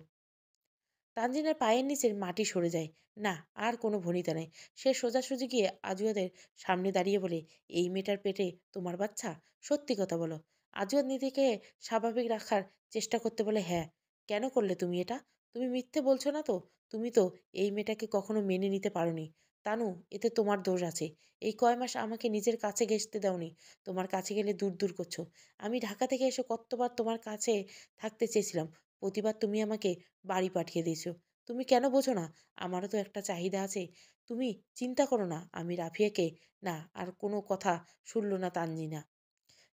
তানজিনের পায়ের নিচের মাটি সরে যায়। না, আর কোনো ভনিতা নেই। সে সোজাসুজি গিয়ে আজুয়াদের সামনে দাঁড়িয়ে বলে, এই মেয়েটার পেটে তোমার বাচ্চা? সত্যি কথা বলো। আজুয়াদ নিজেকে স্বাভাবিক রাখার চেষ্টা করতে বলে, হ্যাঁ। কেন করলে তুমি এটা? তুমি মিথ্যে বলছো না তো? তুমি তো এই মেয়েটাকে কখনো মেনে নিতে পারোনি। তানু, এতে তোমার দোষ আছে। এই কয় মাস আমাকে নিজের কাছে ঘেঁষতে দাওনি। তোমার কাছে গেলে দূর দূর করছো। আমি ঢাকা থেকে এসে কতবার তোমার কাছে থাকতে চেয়েছিলাম। প্রতিবার তুমি আমাকে বাড়ি পাঠিয়ে দিয়েছো। তুমি কেন বোঝো না? আমারও তো একটা চাহিদা আছে। তুমি চিন্তা করো না, আমি রাফিয়াকে। না, আর কোনো কথা শুনল না তানজিনা।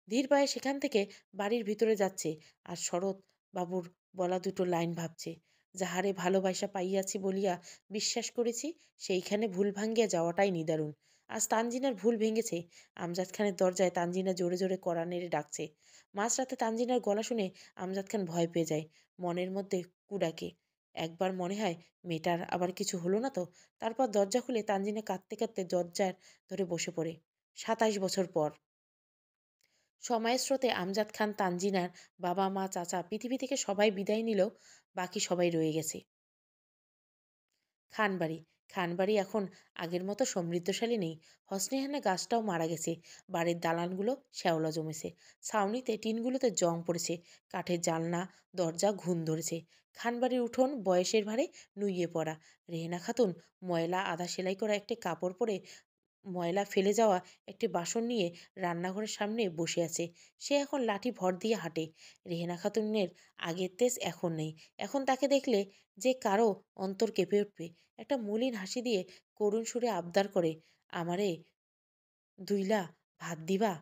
ধীর পায়ে সেখান থেকে বাড়ির ভিতরে যাচ্ছে। আর শরৎ বাবুর বলা দুটো লাইন ভাবছে। যাহারে ভালোবাসা পাইয়াছি বলিয়া বিশ্বাস করেছি, সেইখানে ভুল ভাঙ্গিয়া যাওয়াটাই নিদারুণ। আজ তানজিনার ভুল ভেঙেছে। আমজাদ খানের দরজায় তানজিনা জোরে জোরে কড়া নেড়ে ডাকছে। মাঝরাতে তানজিনার গলা শুনে আমজাদ খান ভয় পেয়ে যায়। মনের মধ্যে কুডাকে। একবার মনে হয় মেয়েটার আবার কিছু হলো না তো। তারপর দরজা খুলে তানজিনা কাঁদতে কাঁদতে দরজার ধরে বসে পড়ে। ২৭ বছর পর। সময়ের স্রোতে আমজাদ খান, তানজিনার বাবা মা চাচা পৃথিবী থেকে সবাই বিদায় নিলেও বাকি সবাই রয়ে গেছে। খানবাড়ি। খানবাড়ি এখন আগের মতো সমৃদ্ধশালী নেই। হসনেহানা গাছটাও মারা গেছে। বাড়ির দালানগুলো শ্যাওলা জমেছে। ছাউনিতে টিনগুলোতে জং পড়েছে। কাঠের জানলা দরজা ঘুণ ধরেছে। খানবাড়ির উঠোন বয়সের ভারে নুইয়ে পড়া। রেহেনা খাতুন ময়লা আধা সেলাই করা একটি কাপড় পরে ময়লা ফেলে যাওয়া একটি বাসন নিয়ে রান্নাঘরের সামনে বসে আছে। সে এখন লাঠি ভর দিয়ে হাঁটে। রেহেনা খাতুনের আগের তেজ এখন নেই। এখন তাকে দেখলে যে কারো অন্তর কেঁপে উঠবে। একটা মলিন হাসি দিয়ে করুণ সুরে আবদার করে, আমারে দুইলা ভাত দিবা?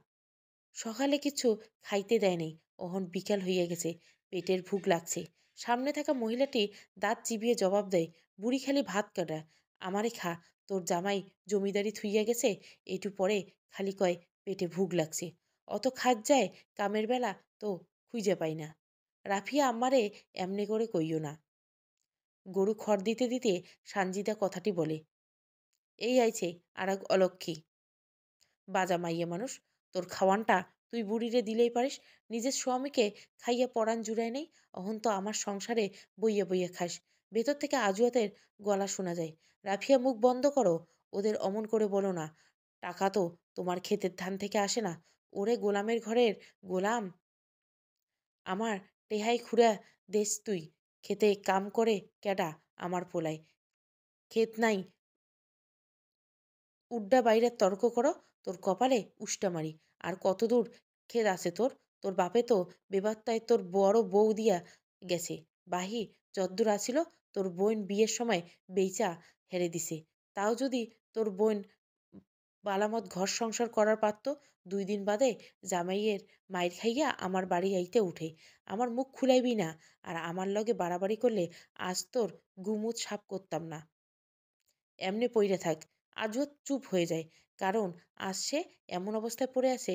সকালে কিছু খাইতে দেয় নাই। অহন বিকাল হইয়া গেছে। পেটের ভুক লাগছে। সামনে থাকা মহিলাটি দাঁত চিবিয়ে জবাব দেয়, বুড়ি খালি ভাত কাটা। আমারে খা, তোর জামাই জমিদারি থুইয়া গেছে, একটু পরে খালি কয় পেটে ভুক লাগছে। অত খাত যায়, কামের বেলা তো খুঁজে পাই না। রাফিয়া আমারে এমনি করে কইও না। গরু খড় দিতে দিতে সানজিদা কথাটি বলে, এই আইছে আর এক অলক্ষী। বাজা মাইয়া মানুষ, তোর খাওয়ানটা তুই বুড়িরে দিলেই পারিস, নিজের স্বামীকে খাইয়া পরাণ জুড়ায় নেই, অহন তো আমার সংসারে বইয়ে বইয়ে খাস। ভেতর থেকে আজুয়াতের গলা শোনা যায়, রাফিয়া মুখ বন্ধ করো, ওদের অমন করে বলো না, টাকা তো তোমার ক্ষেতের ধান থেকে আসে না। ওরে গোলামের ঘরের গোলাম, আমার টেহাই খুড়া দেশ তুই, খেতে কাম করে ক্যাডা আমার পোলায়, ক্ষেত নাই, উড্ডা বাইরে তর্ক করো, তোর কপালে উষ্টা মারি। আর কত দূর ক্ষেত আছে তোর? তোর বাপে তো বেবাত্তায় তোর বড় বউ দিয়া গেছে, বাহি যদ্দূর আসিল তোর বোন বিয়ের সময় বেইচা হেরে দিছে। তাও যদি তোর বোন বালামত ঘর সংসার করার পারত, 2 দিন বাদে জামাইয়ের মাইর খাইয়া আমার বাড়ি আইতে উঠে। আমার মুখ খুলাইবি না, আর আমার লগে বাড়াবাড়ি করলে আজ তোর গুমুট সাফ করতাম না। এমনি পইড়া থাক। আজও চুপ হয়ে যায়, কারণ আজ সে এমন অবস্থায় পড়ে আছে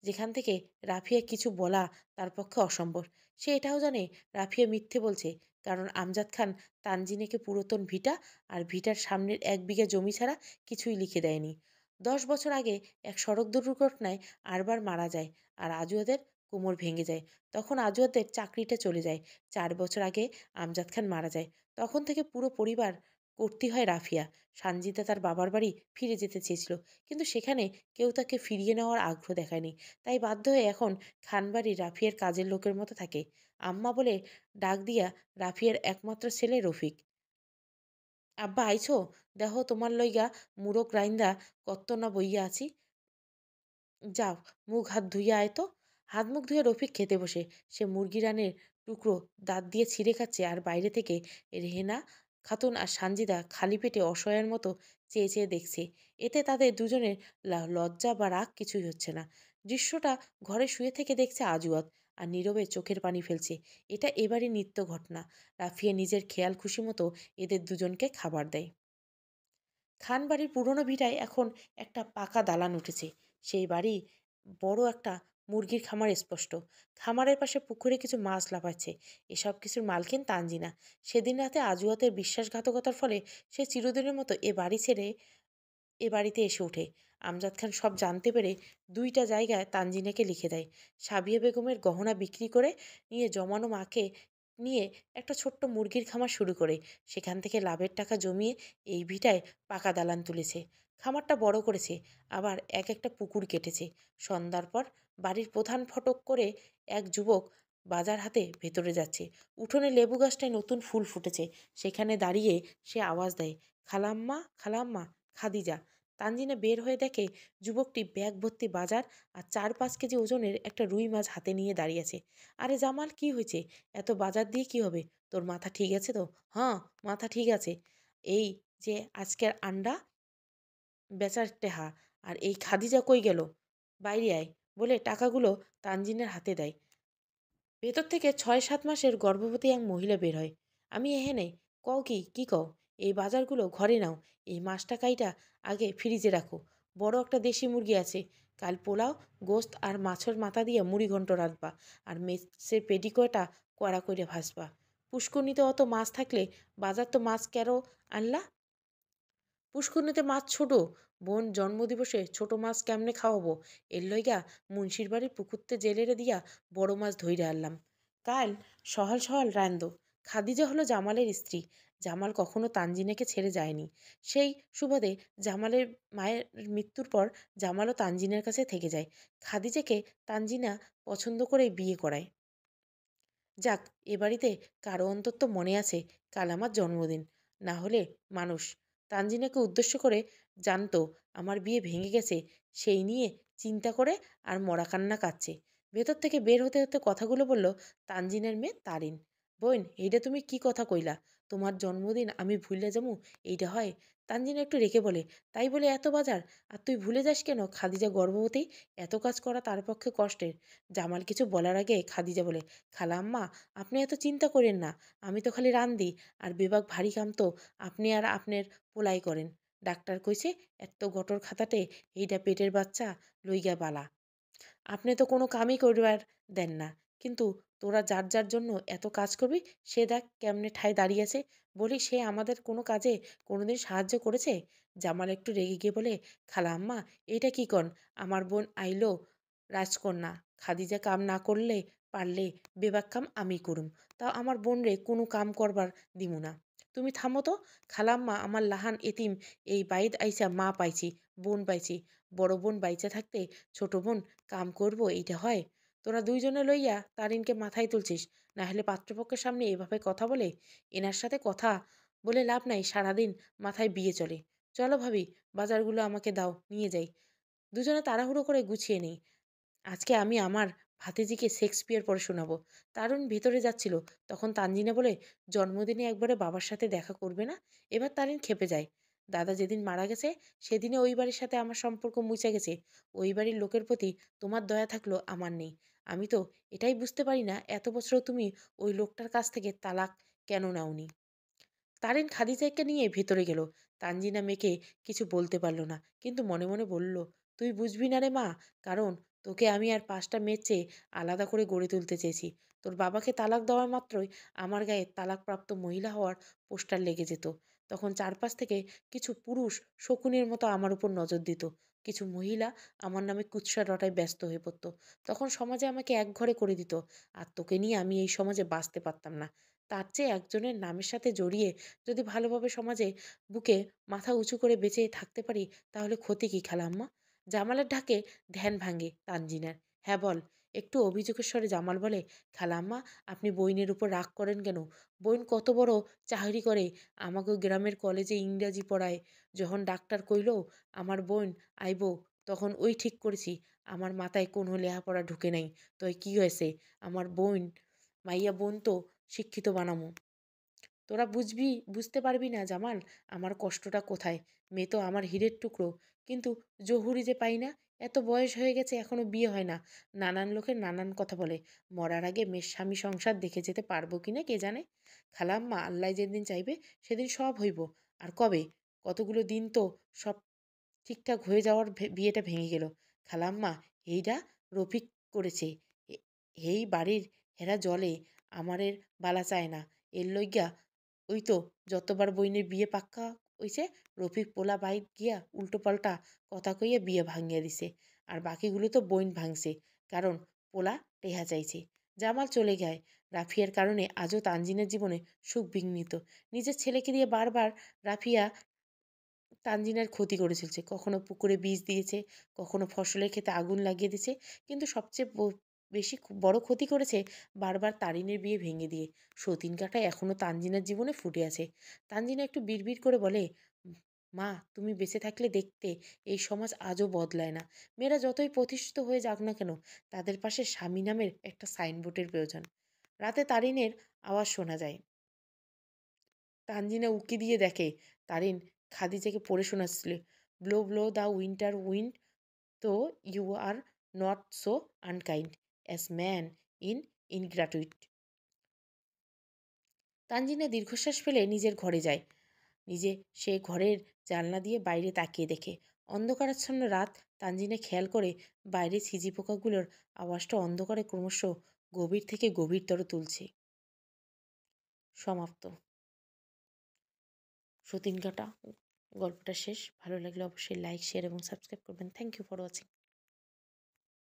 যেখান থেকে রাফিয়া কিছু বলা তার পক্ষে অসম্ভব। সে এটাও জানে রাফিয়া মিথ্যে বলছে, কারণ আমজাদ খান তানজিনেকে পুরাতন ভিটা আর ভিটার সামনের 1 বিঘা জমি ছাড়া কিছুই লিখে দেয়নি। 10 বছর আগে এক সড়ক দুর্ঘটনায় আরবার মারা যায়, আর আজুয়াদের কোমর ভেঙে যায়। তখন আজুয়াদের চাকরিটা চলে যায়। 4 বছর আগে আমজাদ খান মারা যায়। তখন থেকে পুরো পরিবার করতে হয় রাফিয়া। সানজিদা তার বাবার বাড়ি ফিরে যেতে চেয়েছিল, কিন্তু সেখানে কেউ তাকে ফিরিয়ে নেওয়ার আগ্রহ দেখায়নি। তাই বাধ্য হয়ে এখন খানবাড়ি রাফিয়ার কাজের লোকের মতো থাকে। আম্মা বলে ডাক দিয়া রাফিয়ার একমাত্র ছেলে রফিক। আব্বা আইছো, দেখো তোমার লইগা মুরগ রাইন্দা কত্ত না বইয়া আছি, যাও মুখ হাত ধুইয়া আয় তো। হাত মুখ ধুয়ে রফিক খেতে বসে। সে মুরগি রানের টুকরো দাঁত দিয়ে ছিঁড়ে খাচ্ছে, আর বাইরে থেকে রেহেনা খাতুন আর সানজিদা খালি পেটে অসহায়ের মতো চেয়ে চেয়ে দেখছে। এতে তাদের দুজনের লজ্জা বা রাগ কিছুই হচ্ছে না। দৃশ্যটা ঘরে শুয়ে থেকে দেখছে আজুয়াত, আর নীরবে চোখের পানি ফেলছে। এটা এবারই নিত্য ঘটনা। রাফিয়া নিজের খেয়াল খুশি মতো এদের দুজনকে খাবার দেয়। খান বাড়ির পুরনো ভিটায় এখন একটা পাকা দালান উঠেছে। সেই বাড়ি বড় একটা মুরগির খামার স্পষ্ট। খামারের পাশে পুকুরে কিছু মাছ লাফাচ্ছে। এসব কিছুর মালকিন তানজিনা। সেদিন রাতে আজুয়াতের বিশ্বাসঘাতকতার ফলে সে চিরদিনের মতো এ বাড়িতে এসে ওঠে। আমজাদ খান সব জানতে পেরে 2টা জায়গায় তানজিনাকে লিখে দেয়। সাবিয়া বেগমের গহনা বিক্রি করে নিয়ে জমানো মাকে নিয়ে একটা ছোট্ট মুরগির খামার শুরু করে সেখান থেকে লাভের টাকা জমিয়ে এই ভিটায় পাকা দালান তুলেছে। খামারটা বড় করেছে, আবার একটা পুকুর কেটেছে। সন্ধ্যার পর বাড়ির প্রধান ফটক করে এক যুবক বাজার হাতে ভেতরে যাচ্ছে। উঠোনে লেবু গাছটায় নতুন ফুল ফুটেছে। সেখানে দাঁড়িয়ে সে আওয়াজ দেয়, খালাম্মা, খালাম্মা, খাদিজা। তানজিনা বের হয়ে দেখে যুবকটি ব্যাগ ভর্তি বাজার আর 4-5 কেজি ওজনের একটা রুই মাছ হাতে নিয়ে দাঁড়িয়ে আছে। আরে জামাল, কি হয়েছে? এত বাজার দিয়ে কি হবে? তোর মাথা ঠিক আছে তো? হ্যাঁ, মাথা ঠিক আছে। এই যে আজকের আন্ডা বেচার টেহা, আর এই খাদিজা কই গেল? বাইরে আয়, বলে টাকাগুলো তানজিনের হাতে দেয়। ভেতর থেকে 6-7 মাসের গর্ভবতী এক মহিলা বের হয়। আমি এহেনে, কও কি, কি কও? এই বাজারগুলো ঘরে নাও, এই মাছটা কাইটা আগে ফ্রিজে রাখো। বড় একটা দেশি মুরগি আছে, কাল পোলাও, গোস্ত আর মাছের মাথা দিয়ে মুড়ি ঘন্ট রাঁধবা, আর মেসের পেটিকোটা কড়া করে ভাজবা। পুষ্করণীতে অত মাছ থাকলে বাজার তো মাছ কেন আনলা? পুষ্করণীতে মাছ ছোট, বোন জন্মদিবসে ছোট মাছ কেমনে খাওয়াবো, এর লইগা মুন্সির বাড়ির পুকুরতে জেলেরে দিয়া বড় মাছ ধইরা আনলাম। কাল সহাল সহাল রান্ধো। খাদিজা হলো জামালের স্ত্রী। জামাল কখনো তানজিনাকে ছেড়ে যায়নি। সেই সুবাদে জামালের মায়ের মৃত্যুর পর জামালও তানজিনের কাছে থেকে যায়। খাদিজাকে তানজিনা পছন্দ করেই বিয়ে করায়। যাক, এ বাড়িতে কারো অন্তত মনে আছে কাল আমার জন্মদিন। না হলে মানুষ তানজিনাকে উদ্দেশ্য করে জানতো আমার বিয়ে ভেঙে গেছে, সেই নিয়ে চিন্তা করে আর মরা কান্না কাঁদছে। ভেতর থেকে বের হতে হতে কথাগুলো বলল তানজিনের মেয়ে তারিন। বোন, এইটা তুমি কি কথা কইলা? তোমার জন্মদিন আমি ভুলে যামু, এইটা হয়? তানজিনা একটু রেখে বলে, তাই বলে এত বাজার? আর তুই ভুলে যাস কেন খাদিজা গর্ভবতী? এত কাজ করা তার পক্ষে কষ্টের। জামাল কিছু বলার আগে খাদিজা বলে, খালাম্মা, আপনি এত চিন্তা করেন না, আমি তো খালি রান্ধি, আর বেবাক ভারী কাম তো আপনি আর আপনার পোলাই করেন। ডাক্তার কইছে এত গটর খাতাটে এইটা পেটের বাচ্চা লইগা বালা, আপনি তো কোনো কামই করিবার দেন না। কিন্তু তোরা যার যার জন্য এত কাজ করবি, সে দেখ কেমনে ঠায় দাঁড়িয়েছে। বলি, সে আমাদের কোনো কাজে কোনোদিন সাহায্য করেছে? জামাল একটু রেগে গিয়ে বলে, খালা আম্মা, এইটা কি কন? আমার বোন আইলো রাজকন্যা, খাদিজা কাম না করলে পারলে বেবাক কাম আমি করুম, তাও আমার বোন রে কোনো কাম করবার দিমু না। তুমি থামো তো। খালাম্মা, আমার লাহান এতিম এই বাইত আইসা মা পাইছি, বোন পাইছি। বড় বোন বাইচা থাকতে ছোট বোন কাম করবো, এইটা হয়? তোরা দুইজনে লইয়া তারিনকে মাথায় তুলছিস, না হলে পাত্রপক্ষের সামনে এভাবে কথা বলে? এনার সাথে কথা বলে লাভ নাই, সারাদিন মাথায় বিয়ে চলে। চলো ভাবি, বাজারগুলো আমাকে দাও, নিয়ে যাই। দুজনে তাড়াহুড়ো করে গুছিয়ে নেই। আজকে আমি আমার ভাতিজিকে শেক্সপিয়ার পড়ে শোনাবো। তারুণ ভেতরে যাচ্ছিল, তখন তানজিনা বলে, জন্মদিনে একবারে বাবার সাথে দেখা করবে না? এবার তারিন খেপে যায়। দাদা যেদিন মারা গেছে সেদিনে ওই বাড়ির সাথে আমার সম্পর্ক মুছে গেছে। ওই বাড়ির লোকের প্রতি তোমার দয়া থাকলো, আমার নেই। আমি তো এটাই বুঝতে পারি না, এত বছর তুমি ওই লোকটার কাছ থেকে তালাক কেন নাওনি? তারিন খাদিজাকে নিয়ে ভেতরে গেল। তানজিনা মেয়েকে কিছু বলতে পারল না, কিন্তু মনে মনে বলল, তুই বুঝবি না রে মা, কারণ তোকে আমি আর 5টা মেয়ের চেয়ে আলাদা করে গড়ে তুলতে চেয়েছি। তোর বাবাকে তালাক দেওয়া মাত্রই আমার গায়ে তালাকপ্রাপ্ত মহিলা হওয়ার পোস্টার লেগে যেত। তখন চারপাশ থেকে কিছু পুরুষ শকুনের মতো আমার উপর নজর দিত। কিছু মহিলা আমার নামে কুৎসা রটায় ব্যস্ত হয়ে পড়তো। তখন সমাজে আমাকে একঘরে করে দিত। আর তোকে নিয়ে আমি এই সমাজে বাঁচতে পারতাম না। তার চেয়ে একজনের নামের সাথে জড়িয়ে যদি ভালোভাবে সমাজে বুকে মাথা উঁচু করে বেঁচে থাকতে পারি, তাহলে ক্ষতি কি খালাম্মা? জামালের ডাকে ধ্যান ভাঙে তানজিনার। হ্যাঁ বল। একটু অভিযোগের স্বরে জামাল বলে, খালাম্মা, আপনি বইনের উপর রাগ করেন কেন? বইন কত বড় চাকরি করে, আমাকে গ্রামের কলেজে ইংরাজি পড়ায়। যখন ডাক্তার কইলো আমার বোন আইব, তখন ওই ঠিক করেছি। আমার মাথায় কোনো লেহাপড়া ঢুকে নাই, তো কি হয়েছে? আমার বোন, মাইয়া বোন তো শিক্ষিত বানামো। তোরা বুঝতে পারবি না জামাল, আমার কষ্টটা কোথায়। মেয়ে তো আমার হীরের টুকরো, কিন্তু জহুরি যে পাই না। এত বয়স হয়ে গেছে, এখনো বিয়ে হয় না। নানান লোকের নানান কথা বলে। মরার আগে মেয়ের স্বামী সংসার দেখে যেতে পারবো কিনা কে জানে। খালাম্মা, আল্লাহ যেদিন চাইবে সেদিন সব হইব। আর কবে? কতগুলো দিন তো সব ঠিকঠাক হয়ে যাওয়ার বিয়েটা ভেঙে গেল। খালাম্মা, এইডা রফিক করেছে। এ- এই বাড়ির হেরা জলে আমারের বালা চায় না। এর লইগ্যা ওই তো যতবার বইনের বিয়ে পাক্কা হইছে, রফিক পোলা বাইক গিয়া উল্টো পাল্টা কথা কইয়া বিয়ে ভাঙিয়া দিছে। আর বাকিগুলো তো বইন ভাঙছে, কারণ পোলা টেহা চাইছে। জামাল চলে যায়। রাফিয়ার কারণে আজও তানজিনের জীবনে সুখ বিঘ্নিত। নিজের ছেলেকে দিয়ে বারবার রাফিয়া তানজিনের ক্ষতি করে চলছে। কখনো পুকুরে বিষ দিয়েছে, কখনো ফসলের ক্ষেতে আগুন লাগিয়ে দিয়েছে। কিন্তু সবচেয়ে বেশি বড় ক্ষতি করেছে বারবার তারিনের বিয়ে ভেঙে দিয়ে। সতীন কাঁটা এখনো তানজিনার জীবনে ফুটে আছে। তানজিনা একটু বিড়বিড় করে বলে, মা, তুমি বেঁচে থাকলে দেখতে এই সমাজ আজও বদলায় না। মেয়েরা যতই প্রতিষ্ঠিত হয়ে যাক না কেন, তাদের পাশে স্বামী নামের একটা সাইনবোর্ডের প্রয়োজন। রাতে তারিনের আওয়াজ শোনা যায়। তানজিনা উঁকি দিয়ে দেখে তারিন খাদিজাকে পড়ে শোনাচ্ছিল, blow blow the winter wind, thou you are not so unkind as man in ingratitude. Tanzina দীর্ঘশ্বাস ফেলে নিজের ঘরে যায়। সে ঘরের জানলা দিয়ে বাইরে তাকিয়ে দেখে অন্ধকারাচ্ছন্ন রাত। তানজিনা খেয়াল করে বাইরে ছিজি পোকাগুলোর আওয়াজটা অন্ধকারে ক্রমশ গভীর থেকে গভীরতর তুলছে। সমাপ্ত। সতীন কাটা গল্পটা শেষ। ভালো লাগলে অবশ্যই লাইক, শেয়ার এবং সাবস্ক্রাইব করবেন। Thank you for watching.